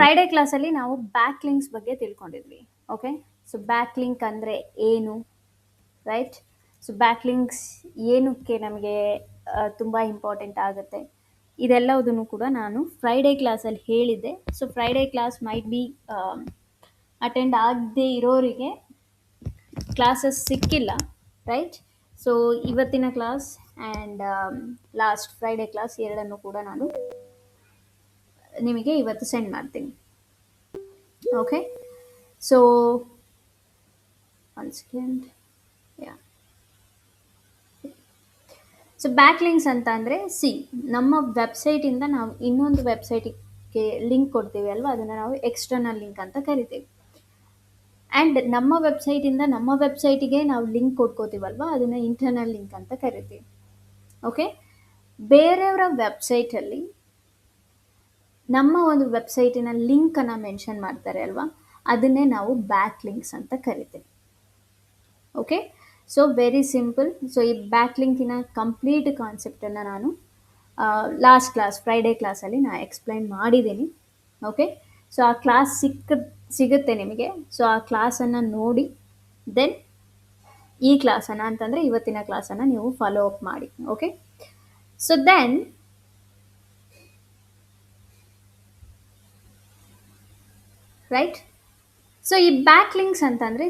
Friday ಕ್ಲಾಸಲ್ಲಿ ನಾವು back links ಬಗ್ಗೆ ತಿಳ್ಕೊಂಡಿದ್ವಿ. ಓಕೆ, ಸೊ ಬ್ಯಾಕ್ ಲಿಂಕ್ ಅಂದರೆ ಏನು, ರೈಟ್? ಸೊ ಬ್ಯಾಕ್ ಲಿಂಕ್ಸ್ ಏನಕ್ಕೆ ನಮಗೆ ತುಂಬ ಇಂಪಾರ್ಟೆಂಟ್ ಆಗುತ್ತೆ, ಇದೆಲ್ಲದನ್ನು ಕೂಡ ನಾನು ಫ್ರೈಡೆ ಕ್ಲಾಸಲ್ಲಿ ಹೇಳಿದ್ದೆ. So Friday class might be attend ಆಗದೆ ಇರೋರಿಗೆ ಕ್ಲಾಸಸ್ ಸಿಕ್ಕಿಲ್ಲ, ರೈಟ್? ಸೊ ಇವತ್ತಿನ class and last Friday class ಎರಡನ್ನು ಕೂಡ ನಾನು ನಿಮಗೆ ಇವತ್ತು ಸೆಂಡ್ ಮಾಡ್ತೀನಿ. Okay, so one second. Yeah, so back links ಅಂತ ಅಂದರೆ ನಮ್ಮ ವೆಬ್ಸೈಟಿಂದ ನಾವು ಇನ್ನೊಂದು ವೆಬ್ಸೈಟಿಗೆ ಲಿಂಕ್ ಕೊಡ್ತೀವಿ ಅಲ್ವಾ, ಅದನ್ನು ನಾವು ಎಕ್ಸ್ಟರ್ನಲ್ ಲಿಂಕ್ ಅಂತ ಕರಿತೀವಿ. ಆ್ಯಂಡ್ ನಮ್ಮ ವೆಬ್ಸೈಟಿಂದ ನಮ್ಮ ವೆಬ್ಸೈಟಿಗೆ ನಾವು ಲಿಂಕ್ ಕೊಟ್ಕೋತೀವಲ್ವ, ಅದನ್ನು ಇಂಟರ್ನಲ್ ಲಿಂಕ್ ಅಂತ ಕರಿತೀವಿ. ಓಕೆ, ಬೇರೆಯವರ ವೆಬ್ಸೈಟಲ್ಲಿ ನಮ್ಮ ಒಂದು ವೆಬ್ಸೈಟಿನ ಲಿಂಕನ್ನು ಮೆನ್ಷನ್ ಮಾಡ್ತಾರೆ ಅಲ್ವಾ, ಅದನ್ನೇ ನಾವು ಬ್ಯಾಕ್ ಲಿಂಕ್ಸ್ ಅಂತ ಕರಿತೀವಿ. Okay, so very simple. So ಈ ಬ್ಯಾಕ್ ಲಿಂಕಿನ ಕಂಪ್ಲೀಟ್ ಕಾನ್ಸೆಪ್ಟನ್ನು ನಾನು ಲಾಸ್ಟ್ ಕ್ಲಾಸ್ ಫ್ರೈಡೆ ಕ್ಲಾಸಲ್ಲಿ ನಾನು ಎಕ್ಸ್ಪ್ಲೈನ್ ಮಾಡಿದ್ದೀನಿ. ಓಕೆ, ಸೊ ಆ ಕ್ಲಾಸ್ ಸಿಗುತ್ತೆ ನಿಮಗೆ. ಸೊ ಆ ಕ್ಲಾಸನ್ನು ನೋಡಿ ದೆನ್ ಈ ಕ್ಲಾಸನ್ನು ಅಂತಂದರೆ ಇವತ್ತಿನ ಕ್ಲಾಸನ್ನು ನೀವು ಫಾಲೋ ಅಪ್ ಮಾಡಿ. Okay, so then right. So ಈ ಬ್ಯಾಕ್ ಲಿಂಕ್ಸ್ ಅಂತಂದರೆ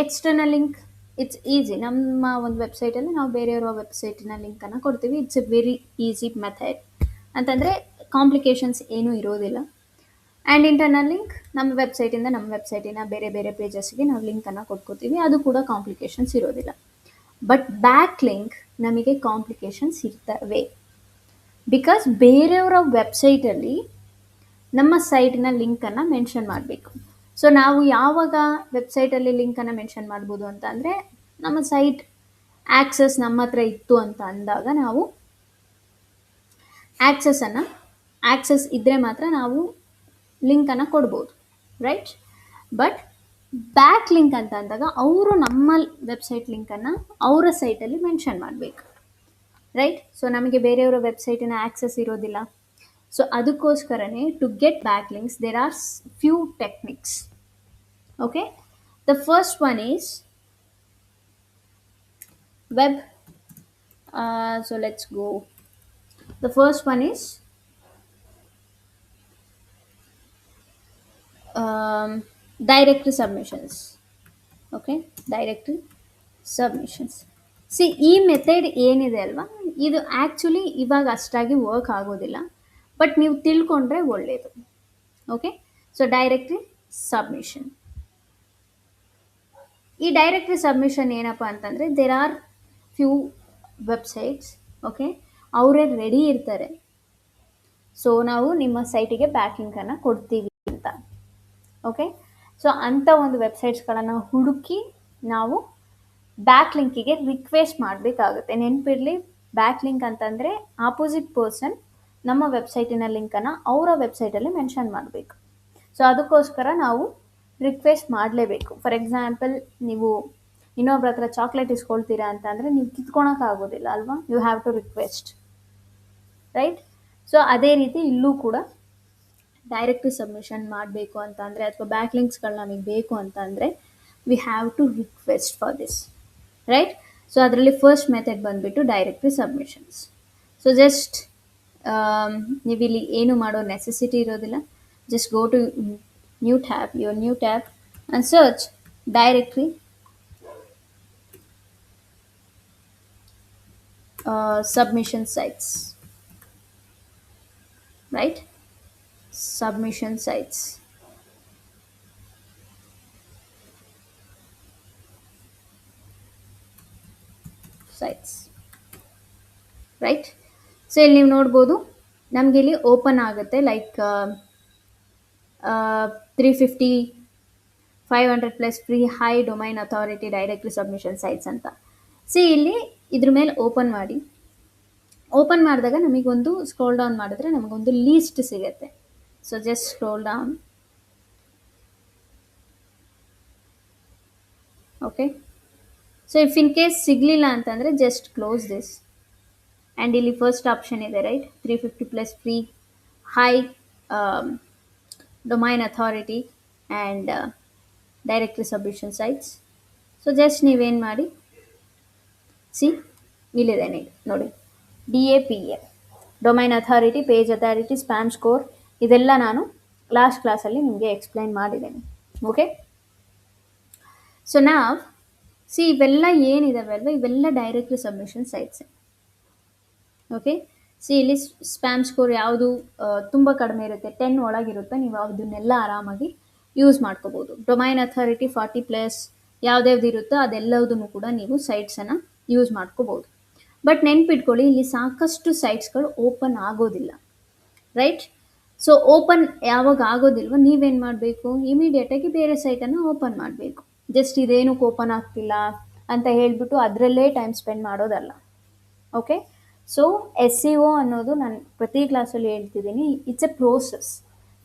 ಎಕ್ಸ್ಟರ್ನಲ್ ಲಿಂಕ್ ಇಟ್ಸ್ ಈಸಿ. ನಮ್ಮ ಒಂದು ವೆಬ್ಸೈಟಲ್ಲಿ ನಾವು ಬೇರೆಯವರ ವೆಬ್ಸೈಟಿನ ಲಿಂಕನ್ನು ಕೊಡ್ತೀವಿ. It's a very easy method ಅಂತಂದರೆ ಕಾಂಪ್ಲಿಕೇಶನ್ಸ್ ಏನೂ ಇರೋದಿಲ್ಲ. ಆ್ಯಂಡ್ ಇಂಟರ್ನಲ್ ಲಿಂಕ್ ನಮ್ಮ ವೆಬ್ಸೈಟಿಂದ ನಮ್ಮ ವೆಬ್ಸೈಟಿನ ಬೇರೆ ಬೇರೆ ಪೇಜಸ್ಗೆ ನಾವು ಲಿಂಕನ್ನು ಕೊಟ್ಕೋತೀವಿ, ಅದು ಕೂಡ ಕಾಂಪ್ಲಿಕೇಶನ್ಸ್ ಇರೋದಿಲ್ಲ. ಬಟ್ ಬ್ಯಾಕ್ ಲಿಂಕ್ ನಮಗೆ ಕಾಂಪ್ಲಿಕೇಶನ್ಸ್ ಇರ್ತವೆ. ಬಿಕಾಸ್ ಬೇರೆಯವರ ವೆಬ್ಸೈಟಲ್ಲಿ ನಮ್ಮ ಸೈಟಿನ ಲಿಂಕನ್ನು ಮೆನ್ಷನ್ ಮಾಡಬೇಕು. ಸೊ ನಾವು ಯಾವಾಗ ವೆಬ್ಸೈಟಲ್ಲಿ ಲಿಂಕನ್ನು ಮೆನ್ಷನ್ ಮಾಡ್ಬೋದು ಅಂತ ಅಂದರೆ, ನಮ್ಮ ಸೈಟ್ ಆ್ಯಕ್ಸಸ್ ನಮ್ಮ ಹತ್ರ ಇತ್ತು ಅಂತ ಅಂದಾಗ ನಾವು ಆ್ಯಕ್ಸಸ್ ಇದ್ದರೆ ಮಾತ್ರ ನಾವು ಲಿಂಕನ್ನು ಕೊಡ್ಬೋದು, ರೈಟ್? ಬಟ್ ಬ್ಯಾಕ್ ಲಿಂಕ್ ಅಂತ ಅಂದಾಗ ಅವರು ನಮ್ಮ ವೆಬ್ಸೈಟ್ ಲಿಂಕನ್ನು ಅವರ ಸೈಟಲ್ಲಿ ಮೆನ್ಷನ್ ಮಾಡಬೇಕು, ರೈಟ್? ಸೊ ನಮಗೆ ಬೇರೆಯವರ ವೆಬ್ಸೈಟಿನ ಆ್ಯಕ್ಸಸ್ ಇರೋದಿಲ್ಲ. ಸೊ ಅದಕ್ಕೋಸ್ಕರನೇ to get back links there are few techniques. Okay, the first one is web. So let's go. The first one is directory submissions. Okay, directory submissions. ಈ method ಏನಿದೆ ಅಲ್ವಾ, ಇದು actually ಇವಾಗ ಅಷ್ಟಾಗಿ ವರ್ಕ್ ಆಗೋದಿಲ್ಲ, but ನೀವು ತಿಳ್ಕೊಂಡ್ರೆ ಒಳ್ಳೆಯದು. Okay, so directory submission. ಈ ಡೈರೆಕ್ಟ್ರಿ ಸಬ್ಮಿಷನ್ ಏನಪ್ಪ ಅಂತಂದರೆ, there are few websites, okay, ಅವರೇ ರೆಡಿ ಇರ್ತಾರೆ. ಸೊ ನಾವು ನಿಮ್ಮ ಸೈಟಿಗೆ ಬ್ಯಾಕ್ ಲಿಂಕನ್ನು ಕೊಡ್ತೀವಿ ಅಂತ. ಓಕೆ, ಸೊ ಅಂಥ ಒಂದು ವೆಬ್ಸೈಟ್ಸ್ಗಳನ್ನು ಹುಡುಕಿ ನಾವು ಬ್ಯಾಕ್ ಲಿಂಕಿಗೆ ರಿಕ್ವೆಸ್ಟ್ ಮಾಡಬೇಕಾಗುತ್ತೆ. ನೆನಪಿರಲಿ, ಬ್ಯಾಕ್ ಲಿಂಕ್ ಅಂತಂದರೆ ಆಪೋಸಿಟ್ ಪರ್ಸನ್ ನಮ್ಮ ವೆಬ್ಸೈಟಿನ ಲಿಂಕನ್ನು ಅವರ ವೆಬ್ಸೈಟಲ್ಲಿ ಮೆನ್ಷನ್ ಮಾಡಬೇಕು. ಸೊ ಅದಕ್ಕೋಸ್ಕರ ನಾವು ರಿಕ್ವೆಸ್ಟ್ ಮಾಡಲೇಬೇಕು. ಫಾರ್ ಎಕ್ಸಾಂಪಲ್, ನೀವು ಇನ್ನೊಬ್ರ ಹತ್ರ ಚಾಕ್ಲೇಟ್ ಇಸ್ಕೊಳ್ತೀರಾ ಅಂತ ಅಂದರೆ ನೀವು ಕಿತ್ಕೊಳಕ್ಕಾಗೋದಿಲ್ಲ ಅಲ್ವಾ, you have to request, right? So ಅದೇ ರೀತಿ ಇಲ್ಲೂ ಕೂಡ ಡೈರೆಕ್ಟ್ರಿ ಸಬ್ಮಿಷನ್ ಮಾಡಬೇಕು ಅಂತ ಅಂದರೆ, ಅಥವಾ ಬ್ಯಾಕ್ ಲಿಂಕ್ಸ್ಗಳು ನಮಗೆ ಬೇಕು ಅಂತ ಅಂದರೆ, we have to request for this, right? So ಅದರಲ್ಲಿ ಫಸ್ಟ್ ಮೆಥಡ್ ಬಂದುಬಿಟ್ಟು ಡೈರೆಕ್ಟ್ರಿ ಸಬ್ಮಿಷನ್ಸ್. ಸೊ ಜಸ್ಟ್ ನೀವಿಲ್ಲಿ ಏನು ಮಾಡೋ ನೆಸೆಸಿಟಿ ಇರೋದಿಲ್ಲ. Just go to your new tab and search directory submission sites, right? Submission sites. Right? So ಇಲ್ಲಿ ನೀವು ನೋಡ್ಬೋದು, ನಮಗೆ ಇಲ್ಲಿ ಓಪನ್ ಆಗುತ್ತೆ like 350, 500 plus free high domain authority directory submission sites ಅಂತ. ಇಲ್ಲಿ ಇದ್ರ ಮೇಲೆ ಓಪನ್ ಮಾಡಿ. ಓಪನ್ ಮಾಡಿದಾಗ ನಮಗೊಂದು ಸ್ಕ್ರೋಲ್ ಡೌನ್ ಮಾಡಿದ್ರೆ ನಮಗೊಂದು ಲೀಸ್ಟ್ ಸಿಗುತ್ತೆ. So just scroll down. Okay, so if in case ಸಿಗಲಿಲ್ಲ ಅಂತಂದರೆ ಜಸ್ಟ್ ಕ್ಲೋಸ್ ದಿಸ್. ಆ್ಯಂಡ್ ಇಲ್ಲಿ ಫಸ್ಟ್ ಆಪ್ಷನ್ ಇದೆ, right? 350 plus free high domain authority and directory submission sites. So just ನೀವೇನು ಮಾಡಿ, ಸಿ ಇಲ್ಲಿದೆ ನೋಡಿ, DAPA, domain authority, page authority, spam score, ಇದೆಲ್ಲ ನಾನು ಲಾಸ್ಟ್ ಕ್ಲಾಸಲ್ಲಿ ನಿಮಗೆ ಎಕ್ಸ್ಪ್ಲೈನ್ ಮಾಡಿದ್ದೇನೆ. ಓಕೆ, ಸೊ ನಾವು ಸಿ ಇವೆಲ್ಲ ಏನಿದಾವೆ ಅಲ್ವಾ, ಇವೆಲ್ಲ directory submission sites. Okay, C ಇಲ್ಲಿ ಸ್ಪ್ಯಾಮ್ ಸ್ಕೋರ್ ಯಾವುದು ತುಂಬ ಕಡಿಮೆ ಇರುತ್ತೆ, 10 ಒಳಗಿರುತ್ತೆ, ನೀವು ಅದನ್ನೆಲ್ಲ ಆರಾಮಾಗಿ ಯೂಸ್ ಮಾಡ್ಕೋಬೋದು. ಡೊಮೈನ್ ಅಥಾರಿಟಿ 40+ ಯಾವ್ದ್ಯಾವ್ದು ಇರುತ್ತೋ ಅದೆಲ್ಲದನ್ನು ಕೂಡ ನೀವು ಸೈಟ್ಸನ್ನು ಯೂಸ್ ಮಾಡ್ಕೋಬೋದು. ಬಟ್ ನೆನ್ಪಿಟ್ಕೊಳ್ಳಿ, ಇಲ್ಲಿ ಸಾಕಷ್ಟು ಸೈಟ್ಸ್ಗಳು ಓಪನ್ ಆಗೋದಿಲ್ಲ, ರೈಟ್? ಸೊ ಓಪನ್ ಯಾವಾಗ ಆಗೋದಿಲ್ವ, ನೀವೇನು ಮಾಡಬೇಕು, ಇಮಿಡಿಯೇಟಾಗಿ ಬೇರೆ ಸೈಟನ್ನು ಓಪನ್ ಮಾಡಬೇಕು. ಜಸ್ಟ್ ಇದೇನಕ್ಕೆ ಓಪನ್ ಆಗ್ತಿಲ್ಲ ಅಂತ ಹೇಳಿಬಿಟ್ಟು ಅದರಲ್ಲೇ ಟೈಮ್ ಸ್ಪೆಂಡ್ ಮಾಡೋದಲ್ಲ. ಓಕೆ, ಸೊ SEO ಅನ್ನೋದು ನಾನು ಪ್ರತಿ ಕ್ಲಾಸಲ್ಲಿ ಹೇಳ್ತಿದ್ದೀನಿ, ಇಟ್ಸ್ ಎ ಪ್ರೋಸೆಸ್.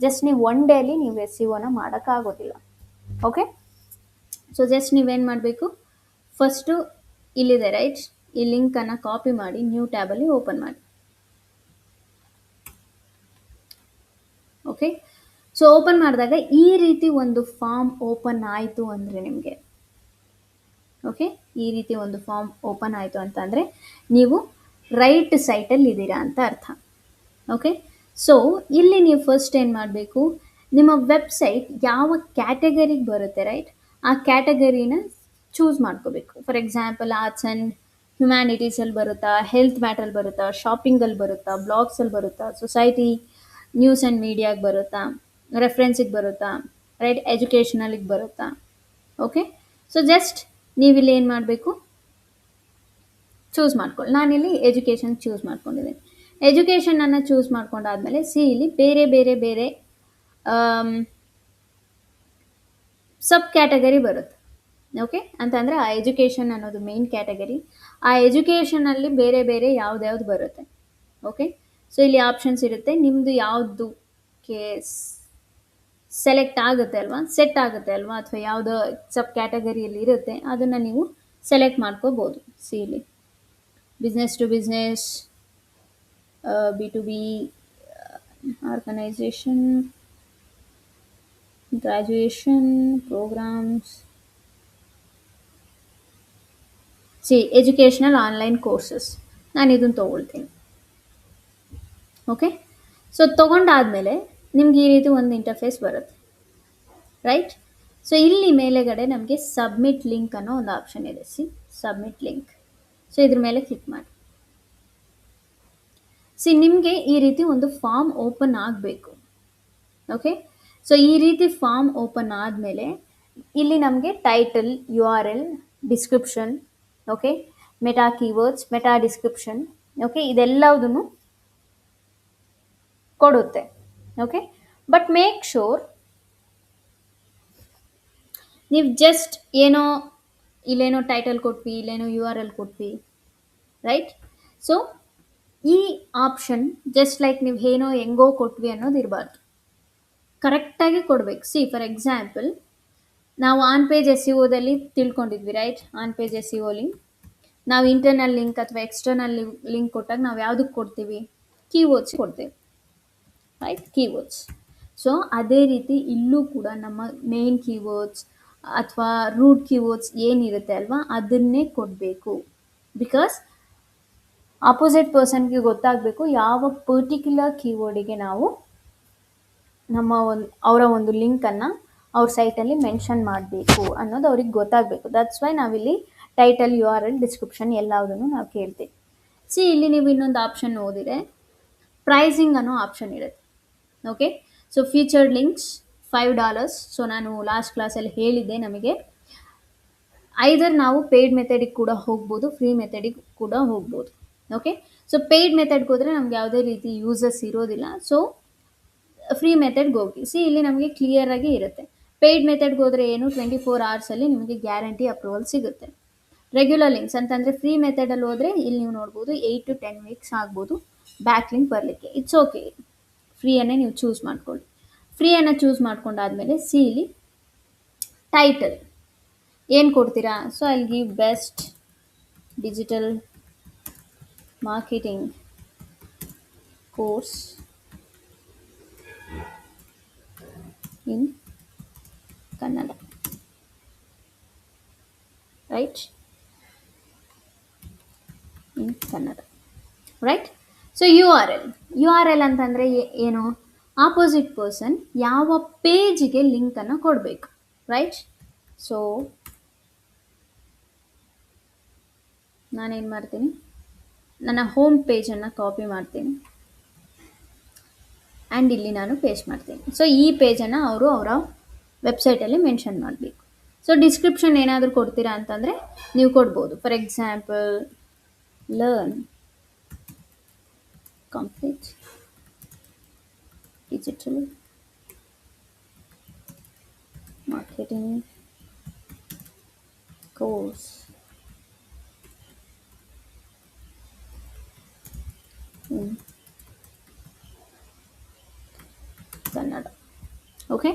ಜಸ್ಟ್ ನೀವು ಒನ್ ಡೇಲಿ ನೀವು SEOನ ಮಾಡೋಕ್ಕಾಗೋದಿಲ್ಲ. ಓಕೆ, ಸೊ ಜಸ್ಟ್ ನೀವೇನು ಮಾಡಬೇಕು, ಫಸ್ಟು ಇಲ್ಲಿದೆ ರೈಟ್, ಈ ಲಿಂಕನ್ನು ಕಾಪಿ ಮಾಡಿ ನ್ಯೂ ಟ್ಯಾಬಲ್ಲಿ ಓಪನ್ ಮಾಡಿ. ಓಕೆ, ಸೊ ಓಪನ್ ಮಾಡಿದಾಗ ಈ ರೀತಿ ಒಂದು ಫಾರ್ಮ್ ಓಪನ್ ಆಯಿತು ಅಂದರೆ ನಿಮಗೆ, ಓಕೆ, ಈ ರೀತಿ ಒಂದು ಫಾರ್ಮ್ ಓಪನ್ ಆಯಿತು ಅಂತಂದರೆ ನೀವು ರೈಟ್ ಸೈಟಲ್ಲಿ ಇದ್ದೀರಾ ಅಂತ ಅರ್ಥ. ಓಕೆ, ಸೊ ಇಲ್ಲಿ ನೀವು ಫಸ್ಟ್ ಏನು ಮಾಡಬೇಕು, ನಿಮ್ಮ ವೆಬ್ಸೈಟ್ ಯಾವ ಕ್ಯಾಟಗರಿಗೆ ಬರುತ್ತೆ ರೈಟ್, ಆ ಕ್ಯಾಟಗರಿನ ಚೂಸ್ ಮಾಡ್ಕೋಬೇಕು. ಫಾರ್ ಎಕ್ಸಾಂಪಲ್ ಆರ್ಟ್ಸ್ ಆ್ಯಂಡ್ ಹ್ಯುಮ್ಯಾನಿಟೀಸಲ್ಲಿ ಬರುತ್ತಾ, ಹೆಲ್ತ್ ಮ್ಯಾಟ್ರಲ್ಲಿ ಬರುತ್ತಾ, ಶಾಪಿಂಗಲ್ಲಿ ಬರುತ್ತಾ, ಬ್ಲಾಗ್ಸಲ್ಲಿ ಬರುತ್ತಾ, ಸೊಸೈಟಿ ನ್ಯೂಸ್ ಆ್ಯಂಡ್ ಮೀಡಿಯಾಗೆ ಬರುತ್ತಾ, ರೆಫರೆನ್ಸಿಗೆ ಬರುತ್ತಾ, ರೈಟ್, ಎಜುಕೇಷನಲ್ಲಿಗೆ ಬರುತ್ತಾ. ಓಕೆ, ಸೊ ಜಸ್ಟ್ ನೀವಿಲ್ಲಿ ಏನು ಮಾಡಬೇಕು, ಚೂಸ್ ಮಾಡ್ಕೊಳ್ಳಿ. ನಾನಿಲ್ಲಿ ಎಜುಕೇಷನ್ ಚೂಸ್ ಮಾಡ್ಕೊಂಡಿದ್ದೀನಿ. ಎಜುಕೇಷನನ್ನು ಚೂಸ್ ಮಾಡ್ಕೊಂಡಾದ್ಮೇಲೆ ಸಿ ಇಲ್ಲಿ ಬೇರೆ ಬೇರೆ ಬೇರೆ ಸಬ್ ಕ್ಯಾಟಗರಿ ಬರುತ್ತೆ. ಓಕೆ, ಅಂತಂದರೆ ಆ ಎಜುಕೇಷನ್ ಅನ್ನೋದು ಮೇನ್ ಕ್ಯಾಟಗರಿ, ಆ ಎಜುಕೇಷನಲ್ಲಿ ಬೇರೆ ಬೇರೆ ಯಾವ್ದ್ಯಾವ್ದು ಬರುತ್ತೆ. ಓಕೆ, ಸೊ ಇಲ್ಲಿ ಆಪ್ಷನ್ಸ್ ಇರುತ್ತೆ, ನಿಮ್ಮದು ಯಾವುದು ಸೆಲೆಕ್ಟ್ ಆಗುತ್ತೆ ಅಲ್ವಾ, ಸೆಟ್ ಆಗುತ್ತೆ ಅಲ್ವಾ, ಅಥವಾ ಯಾವುದೋ ಸಬ್ ಕ್ಯಾಟಗರಿಯಲ್ಲಿ ಇರುತ್ತೆ ಅದನ್ನು ನೀವು ಸೆಲೆಕ್ಟ್ ಮಾಡ್ಕೋಬೋದು. ಸಿ ಇಲ್ಲಿ business to business, B2B, organisation, graduation programmes, see educational online courses, ನಾನು ಇದನ್ನು ತೊಗೊಳ್ತೀನಿ. ಓಕೆ, ಸೊ ತೊಗೊಂಡಾದಮೇಲೆ ನಿಮ್ಗೆ ಈ ರೀತಿ ಒಂದು ಇಂಟರ್ಫೇಸ್ ಬರುತ್ತೆ, ರೈಟ್? ಸೊ ಇಲ್ಲಿ ಮೇಲೆಗಡೆ ನಮಗೆ ಸಬ್ಮಿಟ್ ಲಿಂಕ್ ಅನ್ನೋ ಒಂದು ಆಪ್ಷನ್ ಇದೆ. ಸಿ ಸಬ್ಮಿಟ್ ಲಿಂಕ್, ಸೊ ಇದ್ರ ಮೇಲೆ ಕ್ಲಿಕ್ ಮಾಡಿ. ಸಿ ನಿಮಗೆ ಈ ರೀತಿ ಒಂದು ಫಾರ್ಮ್ ಓಪನ್ ಆಗಬೇಕು. ಓಕೆ, ಸೊ ಈ ರೀತಿ ಫಾರ್ಮ್ ಓಪನ್ ಆದಮೇಲೆ ಇಲ್ಲಿ ನಮಗೆ title, URL, description, okay, meta keywords, meta description, okay, ಇದೆಲ್ಲದನ್ನು ಕೊಡುತ್ತೆ. ಓಕೆ, ಬಟ್ ಮೇಕ್ ಶೋರ್ ನೀವು ಜಸ್ಟ್ ಏನೋ ಇಲ್ಲೇನೋ ಟೈಟಲ್ ಕೊಟ್ವಿ, ಇಲ್ಲೇನೋ URL ಕೊಟ್ವಿ, ರೈಟ್? ಸೊ ಈ ಆಪ್ಷನ್ ಜಸ್ಟ್ ಲೈಕ್ ನೀವು ಏನೋ ಹೆಂಗೋ ಕೊಟ್ವಿ ಅನ್ನೋದು ಇರಬಾರ್ದು, ಕರೆಕ್ಟಾಗಿ ಕೊಡಬೇಕು. ಸಿ ಫಾರ್ ಎಕ್ಸಾಂಪಲ್ ನಾವು ಆನ್ ಪೇಜ್ SEOದಲ್ಲಿ ತಿಳ್ಕೊಂಡಿದ್ವಿ, right? On page SEO link ನಾವು ಇಂಟರ್ನಲ್ ಲಿಂಕ್ ಅಥವಾ ಎಕ್ಸ್ಟರ್ನಲ್ ಲಿಂಕ್ ಕೊಟ್ಟಾಗ ನಾವು ಯಾವುದಕ್ಕೆ ಕೊಡ್ತೀವಿ, ಕೀವರ್ಡ್ಸ್ ಕೊಡ್ತೀವಿ, ರೈಟ್? ಕೀವರ್ಡ್ಸ್. ಸೊ ಅದೇ ರೀತಿ ಇಲ್ಲೂ ಕೂಡ ನಮ್ಮ ಮೇನ್ ಕೀವರ್ಡ್ಸ್ ಅಥವಾ ರೂಟ್ ಕೀವರ್ಡ್ಸ್ ಏನಿರುತ್ತೆ ಅಲ್ವಾ ಅದನ್ನೇ ಕೊಡಬೇಕು. ಬಿಕಾಸ್ ಆಪೋಸಿಟ್ ಪರ್ಸನ್ಗೆ ಗೊತ್ತಾಗಬೇಕು ಯಾವ ಪರ್ಟಿಕ್ಯುಲರ್ ಕೀವರ್ಡಿಗೆ ನಾವು ನಮ್ಮ ಅವರ ಒಂದು ಲಿಂಕನ್ನು ಅವ್ರ ಸೈಟಲ್ಲಿ ಮೆನ್ಷನ್ ಮಾಡಬೇಕು ಅನ್ನೋದು ಅವ್ರಿಗೆ ಗೊತ್ತಾಗಬೇಕು. ದಟ್ಸ್ ವೈ ನಾವಿಲ್ಲಿ ಟೈಟಲ್, URL, ಡಿಸ್ಕ್ರಿಪ್ಷನ್ ಎಲ್ಲದನ್ನು ನಾವು ಕೇಳ್ತೀವಿ. ಸಿ ಇಲ್ಲಿ ನೀವು ಇನ್ನೊಂದು ಆಪ್ಷನ್ ಓದಿದೆ, ಪ್ರೈಸಿಂಗ್ ಅನ್ನೋ ಆಪ್ಷನ್ ಇರುತ್ತೆ. Okay, so featured links $5. So ನಾನು ಲಾಸ್ಟ್ ಕ್ಲಾಸಲ್ಲಿ ಹೇಳಿದ್ದೆ, ನಮಗೆ ಐದರ್ ನಾವು ಪೇಯ್ಡ್ ಮೆಥಡಿಗೆ ಕೂಡ ಹೋಗ್ಬೋದು, ಫ್ರೀ ಮೆಥಡಿಗೆ ಕೂಡ ಹೋಗ್ಬೋದು. ಓಕೆ, ಸೊ ಪೇಯ್ಡ್ ಮೆಥಡ್ಗೆ ಹೋದರೆ ನಮ್ಗೆ ಯಾವುದೇ ರೀತಿ ಯೂಸಸ್ ಇರೋದಿಲ್ಲ. ಸೊ ಫ್ರೀ ಮೆಥಡ್ಗೆ ಹೋಗಿ. ಸಿ ಇಲ್ಲಿ ನಮಗೆ ಕ್ಲಿಯರಾಗಿ ಇರುತ್ತೆ. ಪೇಯ್ಡ್ ಮೆಥಡ್ಗೆ ಹೋದರೆ ಏನು 24 hours ನಿಮಗೆ ಗ್ಯಾರಂಟಿ ಅಪ್ರೂವಲ್ ಸಿಗುತ್ತೆ. ರೆಗ್ಯುಲರ್ ಲಿಂಕ್ಸ್ ಅಂತಂದರೆ ಫ್ರೀ ಮೆಥಡಲ್ಲಿ ಹೋದರೆ ಇಲ್ಲಿ ನೀವು ನೋಡ್ಬೋದು 8 to 10 weeks ಆಗ್ಬೋದು ಬ್ಯಾಕ್ ಲಿಂಕ್ ಬರಲಿಕ್ಕೆ. ಇಟ್ಸ್ ಓಕೆ, ಫ್ರೀಯನ್ನೇ ನೀವು ಚೂಸ್ ಮಾಡ್ಕೊಳ್ಳಿ. ಫ್ರೀಯನ್ನು ಚೂಸ್ ಮಾಡ್ಕೊಂಡಾದ್ಮೇಲೆ ಸಿ ಇಲ್ಲಿ ಟೈಟಲ್ ಏನು ಕೊಡ್ತೀರಾ? So I give best digital marketing course in Kannada, right, in Kannada, right. So U R L ಅಂತಂದರೆ ಏನು, ಆಪೋಸಿಟ್ ಪರ್ಸನ್ ಯಾವ ಪೇಜಿಗೆ ಲಿಂಕನ್ನು ಕೊಡಬೇಕು, ರೈಟ್. ಸೊ ನಾನೇನು ಮಾಡ್ತೀನಿ, ನನ್ನ ಹೋಮ್ ಪೇಜನ್ನು ಕಾಪಿ ಮಾಡ್ತೀನಿ ಆ್ಯಂಡ್ ಇಲ್ಲಿ ನಾನು ಪೇಸ್ಟ್ ಮಾಡ್ತೀನಿ. ಸೊ ಈ ಪೇಜನ್ನು ಅವರು ಅವರ ವೆಬ್ಸೈಟಲ್ಲಿ ಮೆನ್ಷನ್ ಮಾಡಬೇಕು. ಸೊ ಡಿಸ್ಕ್ರಿಪ್ಷನ್ ಏನಾದರೂ ಕೊಡ್ತೀರಾ ಅಂತಂದರೆ ನೀವು ಕೊಡ್ಬೋದು. For example, learn complete digital marketing course in Kannada. Okay,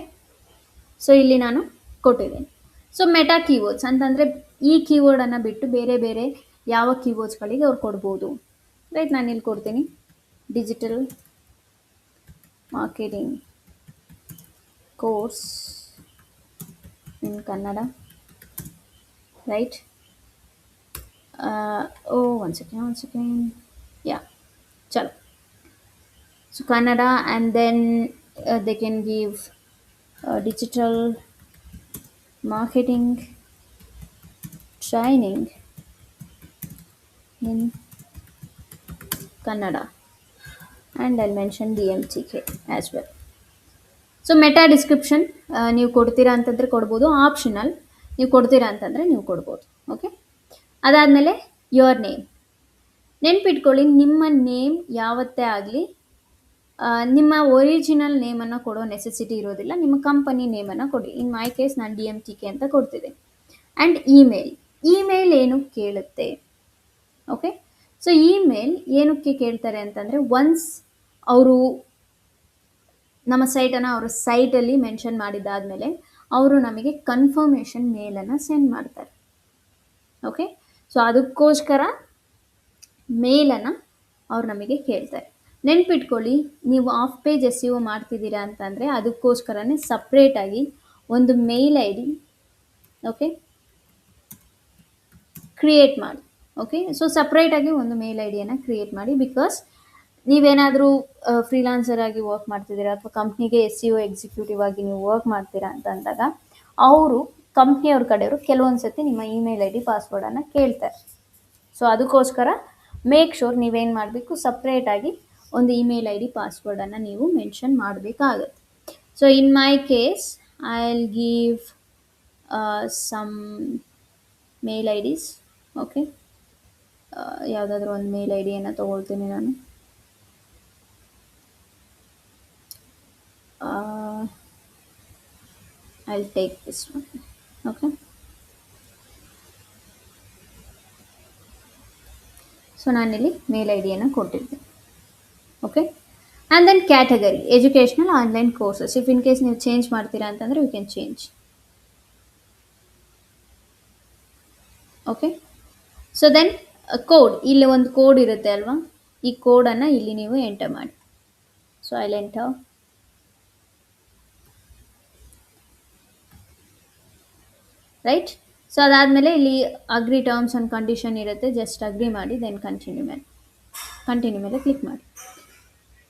so ಇಲ್ಲಿ ನಾನು ಕೊಟ್ಟಿದ್ದೀನಿ. ಸೊ ಮೆಟಾ ಕೀವರ್ಡ್ಸ್ ಅಂತಂದರೆ ಈ ಕೀವರ್ಡನ್ನು ಬಿಟ್ಟು ಬೇರೆ ಬೇರೆ ಯಾವ ಕೀವರ್ಡ್ಸ್ಗಳಿಗೆ ಅವ್ರು ಕೊಡ್ಬೋದು, ರೈಟ್. ನಾನು ಇಲ್ಲಿ ಕೊಡ್ತೀನಿ digital marketing course in Kannada, right. One second, yeah, ಚಲೋ. So Kannada, and then they can give digital marketing training in Kannada, and I'll mention DMTK as well. So meta description ನೀವು ಕೊಡ್ತೀರಾ ಅಂತಂದರೆ ಕೊಡ್ಬೋದು, ಆಪ್ಷನಲ್ ನೀವು ಕೊಡ್ತೀರಾ ಅಂತಂದರೆ ನೀವು ಕೊಡ್ಬೋದು. ಓಕೆ, ಅದಾದಮೇಲೆ ಯುವರ್ ನೇಮ್. ನೆನ್ಪಿಟ್ಕೊಳ್ಳಿ, ನಿಮ್ಮ ನೇಮ್ ಯಾವತ್ತೇ ಆಗಲಿ ನಿಮ್ಮ ಒರಿಜಿನಲ್ ನೇಮನ್ನು ಕೊಡೋ ನೆಸೆಸಿಟಿ ಇರೋದಿಲ್ಲ. ನಿಮ್ಮ ಕಂಪನಿ ನೇಮನ್ನು ಕೊಡಿ. ಇನ್ ಮೈ ಕೇಸ್ ನಾನು DMTK ಅಂತ ಕೊಡ್ತಿದ್ದೆ. ಆ್ಯಂಡ್ ಇಮೇಲ್ ಏನು ಕೇಳುತ್ತೆ, ಓಕೆ. ಸೊ ಇಮೇಲ್ ಏನಕ್ಕೆ ಕೇಳ್ತಾರೆ ಅಂತಂದರೆ, ಒನ್ಸ್ ಅವರು ನಮ್ಮ ಸೈಟನ್ನು ಅವರ ಸೈಟಲ್ಲಿ ಮೆನ್ಷನ್ ಮಾಡಿದ್ದಾದಮೇಲೆ ಅವರು ನಮಗೆ ಕನ್ಫರ್ಮೇಷನ್ ಮೇಲನ್ನು ಸೆಂಡ್ ಮಾಡ್ತಾರೆ. ಓಕೆ, ಸೊ ಅದಕ್ಕೋಸ್ಕರ ಮೇಲನ್ನು ಅವ್ರು ನಮಗೆ ಕೇಳ್ತಾರೆ. ನೆನ್ಪಿಟ್ಕೊಳ್ಳಿ, ನೀವು ಆಫ್ ಪೇಜ್ SEO ಮಾಡ್ತಿದ್ದೀರಾ ಅಂತಂದರೆ ಅದಕ್ಕೋಸ್ಕರನೇ ಸಪ್ರೇಟಾಗಿ ಒಂದು ಮೇಲ್ ID, ಓಕೆ, ಕ್ರಿಯೇಟ್ ಮಾಡಿ. ಓಕೆ, ಸೊ ಸಪ್ರೇಟಾಗಿ ಒಂದು ಮೇಲ್ IDಯನ್ನು ಕ್ರಿಯೇಟ್ ಮಾಡಿ. ಬಿಕಾಸ್ ನೀವೇನಾದರೂ ಫ್ರೀಲಾನ್ಸರ್ ಆಗಿ ವರ್ಕ್ ಮಾಡ್ತಿದ್ದೀರಾ ಅಥವಾ ಕಂಪ್ನಿಗೆ SEO ಎಕ್ಸಿಕ್ಯೂಟಿವ್ ಆಗಿ ನೀವು ವರ್ಕ್ ಮಾಡ್ತೀರಾ ಅಂತ ಅಂದಾಗ ಅವರು ಕಂಪ್ನಿಯವ್ರ ಕಡೆಯವರು ಕೆಲವೊಂದು ಸತಿ ನಿಮ್ಮ ಇಮೇಲ್ ID ಪಾಸ್ವರ್ಡನ್ನು ಕೇಳ್ತಾರೆ. ಸೊ ಅದಕ್ಕೋಸ್ಕರ ಮೇಕ್ ಶೋರ್ ನೀವೇನು ಮಾಡಬೇಕು, ಸಪ್ರೇಟಾಗಿ ಒಂದು ಇಮೇಲ್ ID ಪಾಸ್ವರ್ಡನ್ನು ನೀವು ಮೆನ್ಷನ್ ಮಾಡಬೇಕಾಗತ್ತೆ. So in my case I will give some mail IDs. Okay, ಯಾವುದಾದ್ರೂ ಒಂದು ಮೇಲ್ IDಯನ್ನು ತೊಗೊಳ್ತೀನಿ ನಾನು. I'll take this one. Okay, so ನಾನಿಲ್ಲಿ ಮೇಲ್ IDಯನ್ನು ಕೊಟ್ಟಿದ್ದೆ. Okay, and then category educational online courses. If in case ನೀವು ಚೇಂಜ್ ಮಾಡ್ತೀರಾ ಅಂತಂದರೆ you can change. Okay, so then code, ಇಲ್ಲಿ ಒಂದು ಕೋಡ್ ಇರುತ್ತೆ ಅಲ್ವಾ, ಈ ಕೋಡನ್ನು ಇಲ್ಲಿ ನೀವು ಎಂಟರ್ ಮಾಡಿ. So I will enter. Right. So ಅದಾದಮೇಲೆ ಇಲ್ಲಿ ಅಗ್ರಿ ಟರ್ಮ್ಸ್ ಆ್ಯಂಡ್ ಕಂಡೀಷನ್ ಇರುತ್ತೆ, ಜಸ್ಟ್ ಅಗ್ರಿ ಮಾಡಿ, ದೆನ್ ಕಂಟಿನ್ಯೂ ಮೇಲೆ ಕ್ಲಿಕ್ ಮಾಡಿ.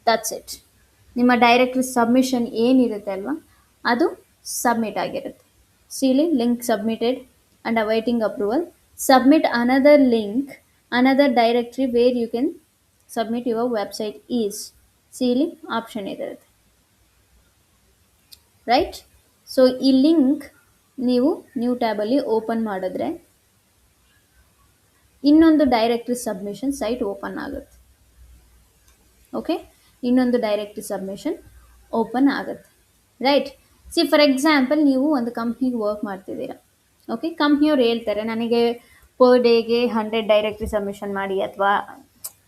That's it. ನಿಮ್ಮ ಡೈರೆಕ್ಟ್ರಿ ಸಬ್ಮಿಷನ್ ಏನಿರುತ್ತೆ ಅಲ್ವಾ ಅದು ಸಬ್ಮಿಟ್ ಆಗಿರುತ್ತೆ. ಸಿಲಿ link submitted and awaiting approval. Submit another link, another directory where you can submit your website is. ಸಿಲಿ ಆಪ್ಷನ್ ಇರುತ್ತೆ, ರೈಟ್. ಸೊ ಈ ಲಿಂಕ್ ನೀವು ನ್ಯೂ ಟ್ಯಾಬಲ್ಲಿ ಓಪನ್ ಮಾಡಿದ್ರೆ ಇನ್ನೊಂದು ಡೈರೆಕ್ಟ್ರಿ ಸಬ್ಮಿಷನ್ ಸೈಟ್ ಓಪನ್ ಆಗುತ್ತೆ. ಓಕೆ, ಇನ್ನೊಂದು ಡೈರೆಕ್ಟ್ರಿ ಸಬ್ಮಿಷನ್ ಓಪನ್ ಆಗುತ್ತೆ, ರೈಟ್. ಸಿ ಫಾರ್ ಎಕ್ಸಾಂಪಲ್ ನೀವು ಒಂದು ಕಂಪ್ನಿಗೆ ವರ್ಕ್ ಮಾಡ್ತಿದ್ದೀರಾ. ಓಕೆ, ಕಂಪ್ನಿಯವ್ರು ಹೇಳ್ತಾರೆ ನನಗೆ ಪರ್ ಡೇಗೆ 100 ಡೈರೆಕ್ಟ್ರಿ ಸಬ್ಮಿಷನ್ ಮಾಡಿ ಅಥವಾ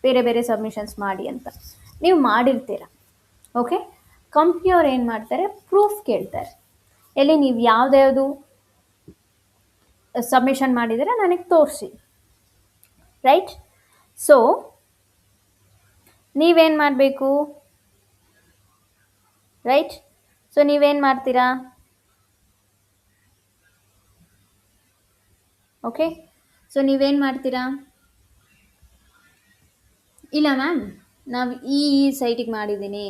ಬೇರೆ ಬೇರೆ ಸಬ್ಮಿಷನ್ಸ್ ಮಾಡಿ ಅಂತ. ನೀವು ಮಾಡಿರ್ತೀರ. ಓಕೆ, ಕಂಪ್ನಿಯವ್ರು ಏನು ಮಾಡ್ತಾರೆ, ಪ್ರೂಫ್ ಕೇಳ್ತಾರೆ. ಎಲ್ಲಿ ನೀವು ಯಾವುದ್ಯಾವುದು ಸಬ್ಮಿಷನ್ ಮಾಡಿದರೆ ನನಗೆ ತೋರಿಸಿ, ರೈಟ್. ಸೊ ನೀವೇನು ಮಾಡಬೇಕು, ರೈಟ್, ಸೊ ನೀವೇನು ಮಾಡ್ತೀರಾ? ಓಕೆ. ಸೊ ನೀವೇನು ಮಾಡ್ತೀರಾ? ಇಲ್ಲ ಮ್ಯಾಮ್, ನಾವು ಈ ಸೈಟಿಗೆ ಮಾಡಿದ್ದೀನಿ,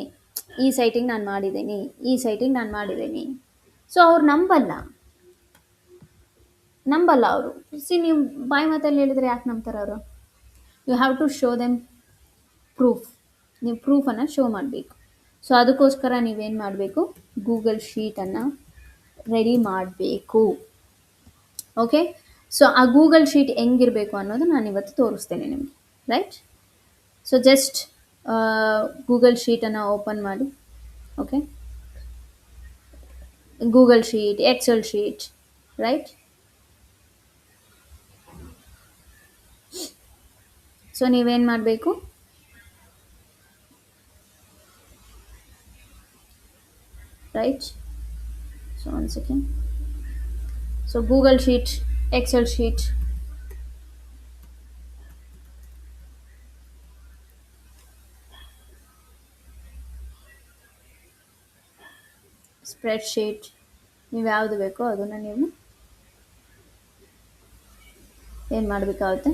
ಈ ಸೈಟಿಗೆ ನಾನು ಮಾಡಿದ್ದೀನಿ, ಈ ಸೈಟಿಗೆ ನಾನು ಮಾಡಿದ್ದೀನಿ. ಸೊ ಅವ್ರು ನಂಬಲ್ಲ ಅವರು. ನೀವು ಬಾಯಿ ಮಾತಲ್ಲಿ ಹೇಳಿದ್ರೆ ಯಾಕೆ ನಂಬ್ತಾರೆ ಅವರು? You have to show them proof. ನೀವು ಪ್ರೂಫನ್ನು ಶೋ ಮಾಡಬೇಕು. ಸೊ ಅದಕ್ಕೋಸ್ಕರ ನೀವೇನು ಮಾಡಬೇಕು? ಗೂಗಲ್ ಶೀಟನ್ನು ರೆಡಿ ಮಾಡಬೇಕು. ಓಕೆ. ಸೊ ಆ ಗೂಗಲ್ ಶೀಟ್ ಹೆಂಗಿರಬೇಕು ಅನ್ನೋದು ನಾನು ಇವತ್ತು ತೋರಿಸ್ತೇನೆ ನಿಮಗೆ, ರೈಟ್? ಸೊ ಜಸ್ಟ್ ಗೂಗಲ್ ಶೀಟನ್ನು ಓಪನ್ ಮಾಡಿ. Okay. Google sheet, Excel sheet, right? So ನೀವೇನು ಮಾಡಬೇಕು? Right. So one second. So Google sheet, Excel sheet, spreadsheet, ನೀವು ಯಾವುದು ಬೇಕೋ ಅದನ್ನು ನೀವು ಏನು ಮಾಡಬೇಕಾಗುತ್ತೆ?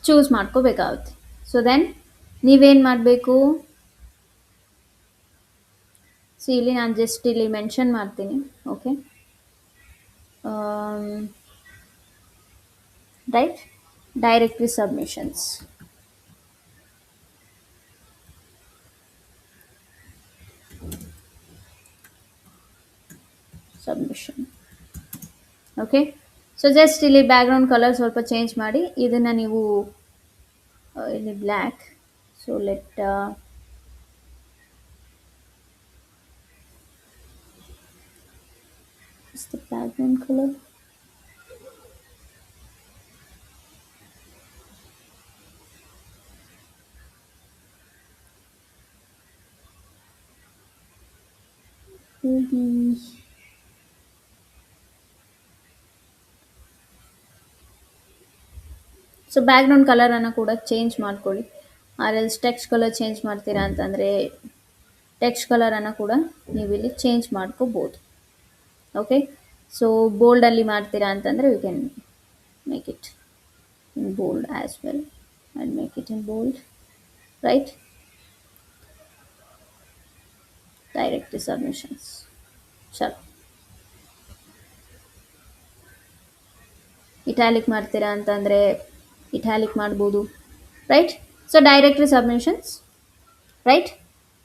ಚೂಸ್ ಮಾಡ್ಕೋಬೇಕಾಗುತ್ತೆ. ಸೊ ದೆನ್ ನೀವೇನು ಮಾಡಬೇಕು? ಸೊ ಇಲ್ಲಿ ನಾನು ಜಸ್ಟ್ ಇಲ್ಲಿ ಮೆನ್ಷನ್ ಮಾಡ್ತೀನಿ. Okay. Right. Directory submissions. Submission. Okay. So just ಇಲ್ಲಿ ಬ್ಯಾಕ್ಗ್ರೌಂಡ್ ಕಲರ್ ಸ್ವಲ್ಪ ಚೇಂಜ್ ಮಾಡಿ ಇದನ್ನು ನೀವು ಇಲ್ಲಿ black. So let the background color. Maybe so background ಕಲರನ್ನು ಕೂಡ ಚೇಂಜ್ ಮಾಡ್ಕೊಳ್ಳಿ. Or else text colour change ಮಾಡ್ತೀರಾ ಅಂತಂದರೆ ಟೆಕ್ಸ್ಟ್ ಕಲರನ್ನು ಕೂಡ ನೀವು ಇಲ್ಲಿ ಚೇಂಜ್ ಮಾಡ್ಕೋಬೋದು. ಓಕೆ. ಸೊ ಬೋಲ್ಡಲ್ಲಿ ಮಾಡ್ತೀರಾ ಅಂತಂದರೆ you can make it in bold as well and make it in bold, right? Direct submissions. ಚಲೋ. ಇಟ್ಯಾಲಿಕ್ ಮಾಡ್ತೀರಾ ಅಂತಂದರೆ ಇಟ್ಯಾಲಿಕ್ ಮಾಡ್ಬೋದು, right? So directory submissions, right?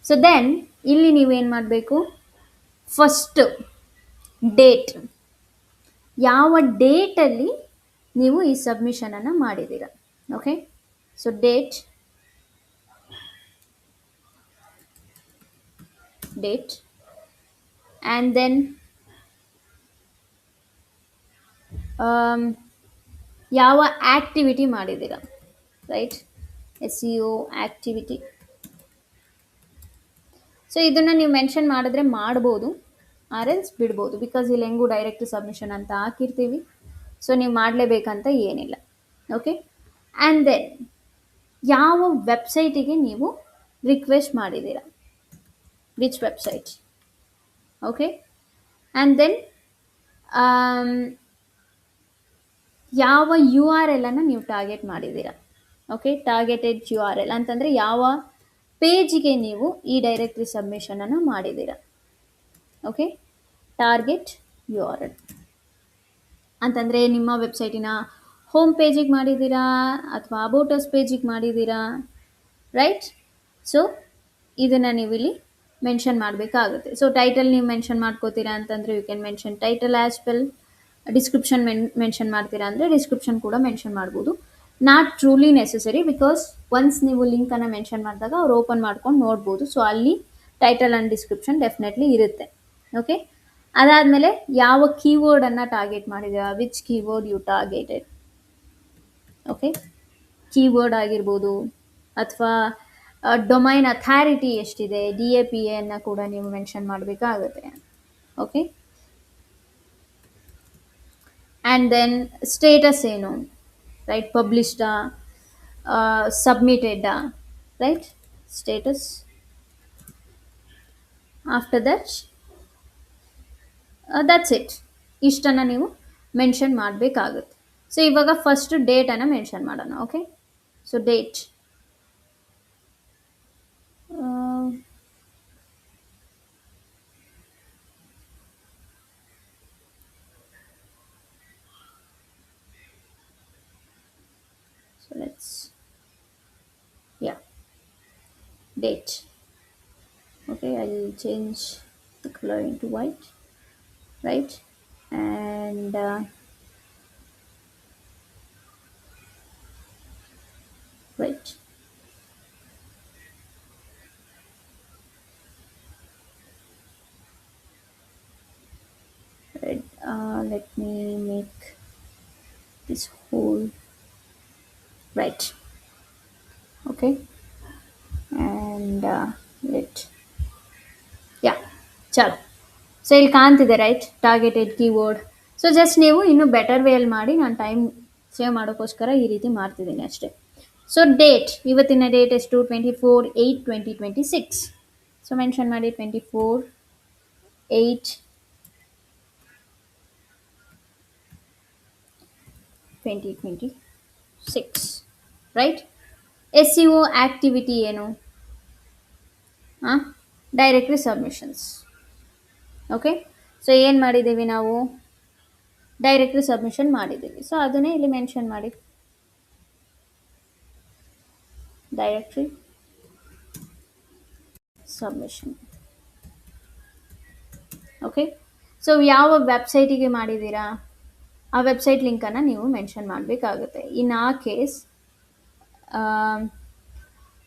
So then ಇಲ್ಲಿ ನೀವೇನು ಮಾಡಬೇಕು? ಫಸ್ಟ್ ಡೇಟ್, ಯಾವ ಡೇಟಲ್ಲಿ ನೀವು ಈ ಸಬ್ಮಿಷನನ್ನು ಮಾಡಿದ್ದೀರ. Okay. So date and then ಯಾವ ಆ್ಯಕ್ಟಿವಿಟಿ ಮಾಡಿದ್ದೀರ, ರೈಟ್? SEO activity. ಸೊ ಇದನ್ನು ನೀವು ಮೆನ್ಷನ್ ಮಾಡಿದ್ರೆ ಮಾಡ್ಬೋದು, ಆರ್ ಎಲ್ಸ್ ಬಿಡ್ಬೋದು. ಬಿಕಾಸ್ ಇಲ್ಲಿ ಹೆಂಗೂ ಡೈರೆಕ್ಟ್ ಸಬ್ಮಿಷನ್ ಅಂತ ಹಾಕಿರ್ತೀವಿ. ಸೊ ನೀವು ಮಾಡಲೇಬೇಕಂತ ಏನಿಲ್ಲ. ಓಕೆ. ಆ್ಯಂಡ್ ದೆನ್ ಯಾವ ವೆಬ್ಸೈಟಿಗೆ ನೀವು ರಿಕ್ವೆಸ್ಟ್ ಮಾಡಿದ್ದೀರ, which website. Okay. And then ಯಾವ URL ಅನ್ನು ನೀವು ಟಾರ್ಗೆಟ್ ಮಾಡಿದ್ದೀರ. ಓಕೆ. ಟಾರ್ಗೆಟೆಡ್ URL ಅಂತಂದರೆ ಯಾವ ಪೇಜಿಗೆ ನೀವು ಈ ಡೈರೆಕ್ಟ್ರಿ ಸಬ್ಮಿಷನನ್ನು ಮಾಡಿದ್ದೀರ. ಓಕೆ. ಟಾರ್ಗೆಟ್ URL ಅಂತಂದರೆ ನಿಮ್ಮ ವೆಬ್ಸೈಟಿನ ಹೋಮ್ ಪೇಜಿಗೆ ಮಾಡಿದ್ದೀರಾ ಅಥವಾ ಅಬೌಟ್ ಅಸ್ ಪೇಜಿಗೆ ಮಾಡಿದ್ದೀರಾ, ರೈಟ್? ಸೊ ಇದನ್ನು ನೀವು ಇಲ್ಲಿ ಮೆನ್ಷನ್ ಮಾಡಬೇಕಾಗುತ್ತೆ. ಸೊ ಟೈಟಲ್ ನೀವು ಮೆನ್ಷನ್ ಮಾಡ್ಕೋತೀರಾ ಅಂತಂದರೆ you can mention title as well. Description mention ಮಾಡ್ತೀರಾ ಅಂದರೆ ಡಿಸ್ಕ್ರಿಪ್ಷನ್ ಕೂಡ ಮೆನ್ಷನ್ ಮಾಡ್ಬೋದು. Not truly necessary, because once ನೀವು ಲಿಂಕನ್ನು ಮೆನ್ಷನ್ ಮಾಡಿದಾಗ ಅವ್ರು ಓಪನ್ ಮಾಡ್ಕೊಂಡು ನೋಡ್ಬೋದು. ಸೊ ಅಲ್ಲಿ ಟೈಟಲ್ ಆ್ಯಂಡ್ ಡಿಸ್ಕ್ರಿಪ್ಷನ್ ಡೆಫಿನೆಟ್ಲಿ ಇರುತ್ತೆ. ಓಕೆ. ಅದಾದಮೇಲೆ ಯಾವ ಕೀವರ್ಡನ್ನು ಟಾರ್ಗೆಟ್ ಮಾಡಿದ್ದೀರಾ, which keyword you targeted. Okay. Keyword ಆಗಿರ್ಬೋದು ಅಥವಾ ಡೊಮೈನ್ ಅಥಾರಿಟಿ ಎಷ್ಟಿದೆ, DAPAಯನ್ನು ಕೂಡ ನೀವು ಮೆನ್ಷನ್ ಮಾಡಬೇಕಾಗುತ್ತೆ. ಓಕೆ. ಆ್ಯಂಡ್ ದೆನ್ ಸ್ಟೇಟಸ್ ಏನು, ರೈಟ್? ಪಬ್ಲಿಷ್ಡಾ, ಸಬ್ಮಿಟೆಡ್ಡಾ, right? Status. After that that's it. ಇಷ್ಟನ್ನು ನೀವು ಮೆನ್ಷನ್ ಮಾಡಬೇಕಾಗುತ್ತೆ. ಸೊ ಇವಾಗ ಫಸ್ಟ್ ಡೇಟನ್ನು ಮೆನ್ಷನ್ ಮಾಡೋಣ. Okay, so date, so let's, yeah, date. Okay, I'll change the color into white, right? And right, red. Let me make this whole right. Okay, and let, yeah, ಚಲೋ. So ಇಲ್ಲಿ ಕಾಣ್ತಿದೆ right, targeted keyword. So just ನೀವು ಇನ್ನೂ better ವೇಯಲ್ಲಿ ಮಾಡಿ, ನಾನು time save ಮಾಡೋಕ್ಕೋಸ್ಕರ ಈ ರೀತಿ ಮಾಡ್ತಿದ್ದೀನಿ ಅಷ್ಟೇ. ಸೊ ಡೇಟ್, ಇವತ್ತಿನ ಡೇಟ್ ಎಷ್ಟು? 24/8/2026. ಸೊ ಮೆನ್ಷನ್ ಮಾಡಿ 24/8/2026, right. S E O activity ಏನು? ಹಾಂ, ಡೈರೆಕ್ಟ್ರಿ ಸಬ್ಮಿಷನ್ಸ್. ಓಕೆ, ಸೊ ಏನು ಮಾಡಿದ್ದೀವಿ ನಾವು? ಡೈರೆಕ್ಟ್ರಿ ಸಬ್ಮಿಷನ್ ಮಾಡಿದ್ದೀವಿ. ಸೊ ಅದನ್ನೇ ಇಲ್ಲಿ ಮೆನ್ಷನ್ ಮಾಡಿ, ಡೈರೆಕ್ಟ್ರಿ ಸಬ್ಮಿಷನ್. ಓಕೆ, ಸೊ ಯಾವ ವೆಬ್ಸೈಟಿಗೆ ಮಾಡಿದ್ದೀರಾ ಆ ವೆಬ್ಸೈಟ್ ಲಿಂಕನ್ನು ನೀವು ಮೆನ್ಷನ್ ಮಾಡಬೇಕಾಗುತ್ತೆ. ಇನ್ ಆ ಕೇಸ್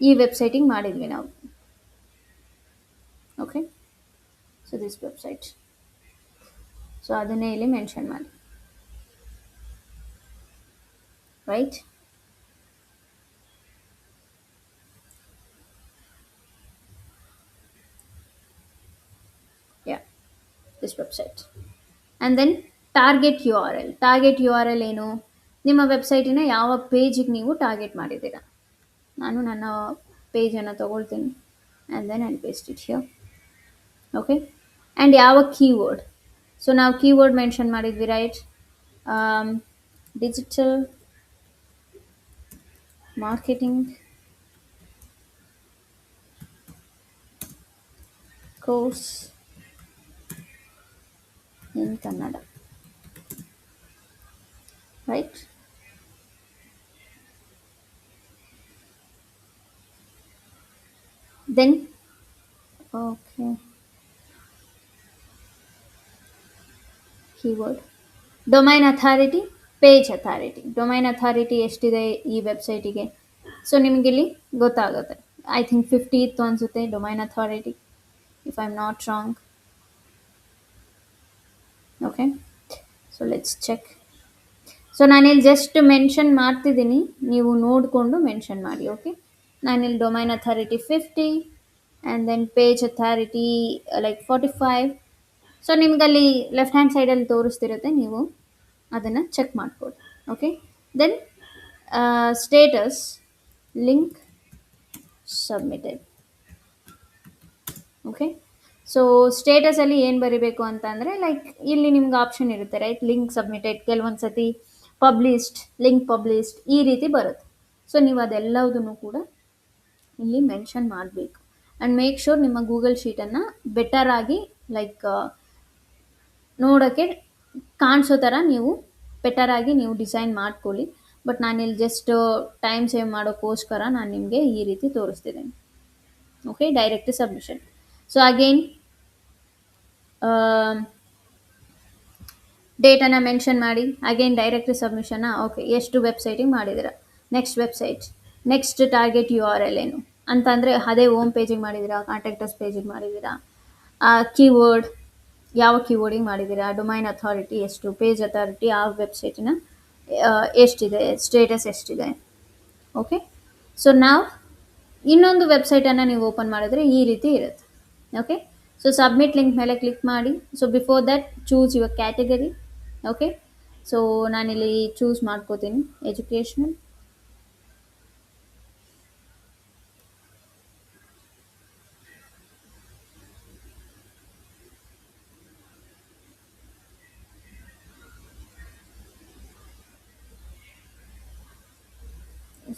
ಈ ವೆಬ್ಸೈಟಿಗೆ ಮಾಡಿದ್ವಿ ನಾವು. Okay, so this website, so ಅದನ್ನೇ ಇಲ್ಲಿ ಮೆನ್ಷನ್ ಮಾಡಿ, right. Yeah, this website. And then target U R L. Target U R L ಏನು? ನಿಮ್ಮ ವೆಬ್ಸೈಟಿನ ಯಾವ ಪೇಜಿಗೆ ನೀವು ಟಾರ್ಗೆಟ್ ಮಾಡಿದ್ದೀರಾ. ನಾನು ನನ್ನ ಪೇಜನ್ನು ತೊಗೊಳ್ತೀನಿ and then I paste it here. Okay, and ಯಾವ ಕೀವರ್ಡ್? ಸೊ ನಾವು ಕೀವರ್ಡ್ ಮೆನ್ಷನ್ ಮಾಡಿದ್ವಿ, right. Digital marketing course in Kannada, right. Then okay, keyword domain authority, page authority. Domain authority ಎಷ್ಟಿದೆ ಈ ವೆಬ್ಸೈಟಿಗೆ? ಸೊ ನಿಮಗಿಲ್ಲಿ ಗೊತ್ತಾಗುತ್ತೆ. ಐ ಥಿಂಕ್ 50 ಇತ್ತು ಅನಿಸುತ್ತೆ domain authority, if I am not wrong. Okay, so let's check. So ನಾನಿಲ್ಲಿ just mention ಮಾಡ್ತಿದ್ದೀನಿ, ನೀವು ನೋಡಿಕೊಂಡು ಮೆನ್ಷನ್ ಮಾಡಿ. ಓಕೆ, ನಾನಿಲ್ಲಿ domain authority 50 and then page authority like 45. So ನಿಮ್ಗಲ್ಲಿ ಲೆಫ್ಟ್ ಹ್ಯಾಂಡ್ ಸೈಡಲ್ಲಿ ತೋರಿಸ್ತಿರುತ್ತೆ, ನೀವು ಅದನ್ನು ಚೆಕ್ ಮಾಡ್ಕೊಳ್ಳಿ. Okay, then status link submitted. Okay, so ಸ್ಟೇಟಸಲ್ಲಿ ಏನು ಬರೀಬೇಕು ಅಂತಂದರೆ, ಲೈಕ್ ಇಲ್ಲಿ ನಿಮ್ಗೆ ಆಪ್ಷನ್ ಇರುತ್ತೆ, ರೈಟ್. ಲಿಂಕ್ ಸಬ್ಮಿಟೆಡ್, ಕೆಲವೊಂದು ಸತಿ ಪಬ್ಲಿಷ್ಡ್, ಲಿಂಕ್ ಪಬ್ಲಿಷ್ಡ್, ಈ ರೀತಿ ಬರುತ್ತೆ. ಸೊ ನೀವು ಅದೆಲ್ಲದನ್ನು ಕೂಡ ಇಲ್ಲಿ ಮೆನ್ಷನ್ ಮಾಡಬೇಕು. ಆ್ಯಂಡ್ ಮೇಕ್ ಶೋರ್ ನಿಮ್ಮ ಗೂಗಲ್ ಶೀಟನ್ನು ಬೆಟರಾಗಿ, ಲೈಕ್ ನೋಡೋಕ್ಕೆ ಕಾಣಿಸೋ ಥರ ನೀವು ಬೆಟರಾಗಿ ನೀವು ಡಿಸೈನ್ ಮಾಡ್ಕೊಳ್ಳಿ. ಬಟ್ ನಾನಿಲ್ಲಿ ಜಸ್ಟ್ ಟೈಮ್ ಸೇವ್ ಮಾಡೋಕ್ಕೋಸ್ಕರ ನಾನು ನಿಮಗೆ ಈ ರೀತಿ ತೋರಿಸ್ತಿದ್ದೇನೆ. Okay, direct submission. So again ಡೇಟನ್ನು ಮೆನ್ಷನ್ ಮಾಡಿ, ಅಗೇನ್ ಡೈರೆಕ್ಟ್ ಸಬ್ಮಿಷನ್ನ. ಓಕೆ, ಎಷ್ಟು ವೆಬ್ಸೈಟಿಗೆ ಮಾಡಿದ್ದೀರಾ, next website, next target U R L ಏನು ಅಂತಂದರೆ ಅದೇ ಹೋಮ್ ಪೇಜಿಗೆ ಮಾಡಿದ್ದೀರಾ, ಕಾಂಟ್ಯಾಕ್ಟರ್ಸ್ ಪೇಜಿಗೆ ಮಾಡಿದ್ದೀರಾ, ಕೀವರ್ಡ್ ಯಾವ ಕೀವರ್ಡಿಗೆ ಮಾಡಿದ್ದೀರಾ, ಡೊಮೈನ್ ಅಥಾರಿಟಿ ಎಷ್ಟು, ಪೇಜ್ ಅಥಾರಿಟಿ ಆ ವೆಬ್ಸೈಟಿನ ಎಷ್ಟಿದೆ, ಸ್ಟೇಟಸ್ ಎಷ್ಟಿದೆ. ಓಕೆ, ಸೊ ನಾವು ಇನ್ನೊಂದು ವೆಬ್ಸೈಟನ್ನು ನೀವು ಓಪನ್ ಮಾಡಿದ್ರೆ ಈ ರೀತಿ ಇರುತ್ತೆ. ಓಕೆ, ಸೊ ಸಬ್ಮಿಟ್ ಲಿಂಕ್ ಮೇಲೆ ಕ್ಲಿಕ್ ಮಾಡಿ. So before that choose your category. Okay, so ನಾನಿಲ್ಲಿ ಚೂಸ್ ಮಾಡ್ಕೋತೀನಿ educational.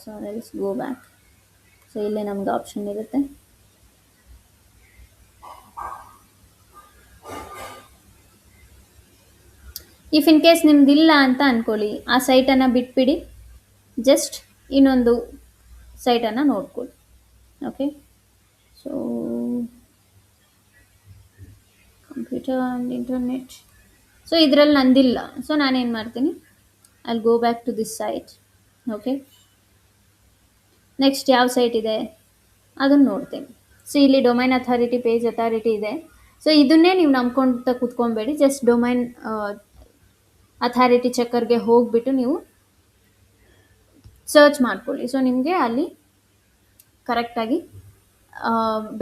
So let's go back. So ಇಲ್ಲೇ ನಮ್ಗೆ ಆಪ್ಷನ್ ಇರುತ್ತೆ. ಇಫ್ ಇನ್ ಕೇಸ್ ನಿಮ್ದಿಲ್ಲ ಅಂತ ಅಂದ್ಕೊಳ್ಳಿ, ಆ ಸೈಟನ್ನು ಬಿಟ್ಬಿಡಿ, ಜಸ್ಟ್ ಇನ್ನೊಂದು ಸೈಟನ್ನು ನೋಡ್ಕೊಳ್ಳಿ. Okay, so computer and internet. So ಇದರಲ್ಲಿ ನಂದಿಲ್ಲ, ಸೊ ನಾನೇನು ಮಾಡ್ತೀನಿ, I go back to this site. Okay, next ಯಾವ ಸೈಟ್ ಇದೆ ಅದನ್ನು ನೋಡ್ತೀನಿ. ಸೊ ಇಲ್ಲಿ ಡೊಮೈನ್ ಅಥಾರಿಟಿ, ಪೇಜ್ ಅಥಾರಿಟಿ ಇದೆ. ಸೊ ಇದನ್ನೇ ನೀವು ನಂಬ್ಕೊಂತ ಕೂತ್ಕೊಬೇಡಿ, ಜಸ್ಟ್ ಡೊಮೈನ್ ಅಥಾರಿಟಿ ಚೆಕ್ಕರ್ಗೆ ಹೋಗ್ಬಿಟ್ಟು ನೀವು ಸರ್ಚ್ ಮಾಡ್ಕೊಳ್ಳಿ. ಸೊ ನಿಮಗೆ ಅಲ್ಲಿ ಕರೆಕ್ಟಾಗಿ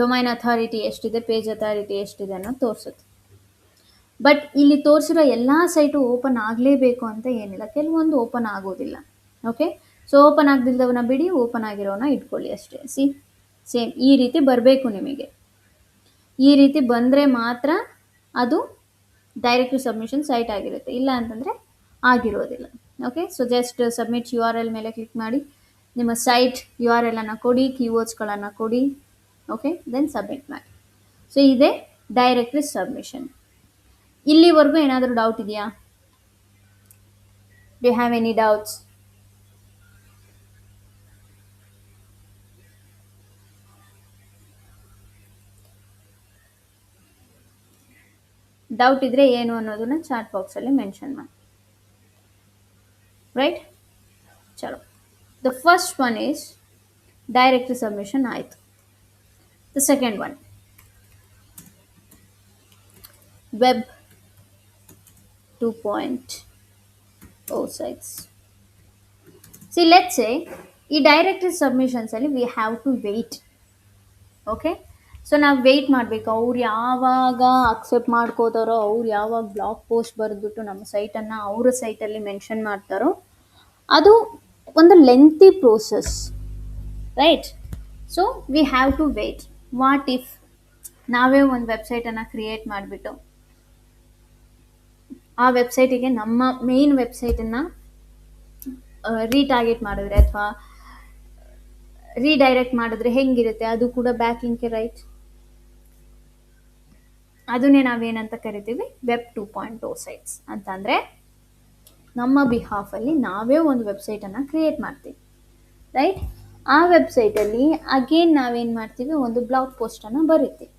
ಡೊಮೈನ್ ಅಥಾರಿಟಿ ಎಷ್ಟಿದೆ, ಪೇಜ್ ಅಥಾರಿಟಿ ಎಷ್ಟಿದೆ ಅನ್ನೋದು ತೋರಿಸುತ್ತೆ. ಬಟ್ ಇಲ್ಲಿ ತೋರಿಸಿರೋ ಎಲ್ಲ ಸೈಟು ಓಪನ್ ಆಗಲೇಬೇಕು ಅಂತ ಏನಿಲ್ಲ, ಕೆಲವೊಂದು ಓಪನ್ ಆಗೋದಿಲ್ಲ. ಓಕೆ, ಸೊ ಓಪನ್ ಆಗದಿಲ್ಲದವನ್ನ ಬಿಡಿ, ಓಪನ್ ಆಗಿರೋನ ಇಟ್ಕೊಳ್ಳಿ ಅಷ್ಟೇ. ಸೇಮ್ ಈ ರೀತಿ ಬರಬೇಕು ನಿಮಗೆ. ಈ ರೀತಿ ಬಂದರೆ ಮಾತ್ರ ಅದು ಡೈರೆಕ್ಟ್ ಟು ಸಬ್ಮಿಷನ್ ಸೈಟ್ ಆಗಿರುತ್ತೆ, ಇಲ್ಲ ಅಂತಂದರೆ ಆಗಿರೋದಿಲ್ಲ. Okay, so just submit URL ಮೇಲೆ ಕ್ಲಿಕ್ ಮಾಡಿ, ನಿಮ್ಮ ಸೈಟ್ URL ಅನ್ನು ಕೊಡಿ, ಕೀವರ್ಡ್ಸ್ಗಳನ್ನು ಕೊಡಿ. ಓಕೆ, ದೆನ್ ಸಬ್ಮಿಟ್ ಮಾಡಿ. ಸೊ ಇದೇ ಡೈರೆಕ್ಟ್ ಸಬ್ಮಿಷನ್. ಇಲ್ಲಿವರೆಗೂ ಏನಾದರೂ ಡೌಟ್ ಇದೆಯಾ? Do you have any doubts? Doubt ಇದ್ರೆ ಏನು ಅನ್ನೋದನ್ನ ಚಾಟ್ ಬಾಕ್ಸಲ್ಲಿ ಮೆನ್ಷನ್ ಮಾಡಿ. ರೈಟ್, ಚಲೋ. The first one is direct submission ಆಯಿತು. The second one, web 2.0 sites. See, let's say ಈ ಡೈರೆಕ್ಟ್ ಸಬ್ಮಿಷನ್ಸಲ್ಲಿ we have to wait. Okay, so ನಾವು ವೆಯ್ಟ್ ಮಾಡಬೇಕು. ಅವ್ರು ಯಾವಾಗ ಅಕ್ಸೆಪ್ಟ್ ಮಾಡ್ಕೋತಾರೋ, ಅವ್ರು ಯಾವಾಗ ಬ್ಲಾಗ್ ಪೋಸ್ಟ್ ಬರೆದ್ಬಿಟ್ಟು ನಮ್ಮ ಸೈಟನ್ನು ಅವರ ಸೈಟಲ್ಲಿ ಮೆನ್ಷನ್ ಮಾಡ್ತಾರೋ, ಅದು ಒಂದು lengthy process, right? So we have to wait. What if ನಾವೇ ಒಂದು ವೆಬ್ಸೈಟನ್ನು ಕ್ರಿಯೇಟ್ ಮಾಡಿಬಿಟ್ಟು ಆ ವೆಬ್ಸೈಟಿಗೆ ನಮ್ಮ ಮೇನ್ ವೆಬ್ಸೈಟನ್ನು ರೀಟಾರ್ಗೆಟ್ ಮಾಡಿದ್ರೆ ಅಥವಾ ರೀಡೈರೆಕ್ಟ್ ಮಾಡಿದ್ರೆ ಹೆಂಗಿರುತ್ತೆ? ಅದು ಕೂಡ ಬ್ಯಾಕ್ ಲಿಂಕ್, ರೈಟ್? ಅದನ್ನೇ ನಾವೇನಂತ ಕರಿತೀವಿ, ವೆಬ್ 2.0 ಸೈಟ್ಸ್ ಅಂತಂದರೆ ನಮ್ಮ ಬಿಹಾಫಲ್ಲಿ ನಾವೇ ಒಂದು ವೆಬ್ಸೈಟನ್ನು ಕ್ರಿಯೇಟ್ ಮಾಡ್ತೀವಿ, ರೈಟ್? ಆ ವೆಬ್ಸೈಟಲ್ಲಿ ಅಗೇನ್ ನಾವೇನು ಮಾಡ್ತೀವಿ, ಒಂದು ಬ್ಲಾಗ್ ಪೋಸ್ಟನ್ನು ಬರೀತೀವಿ.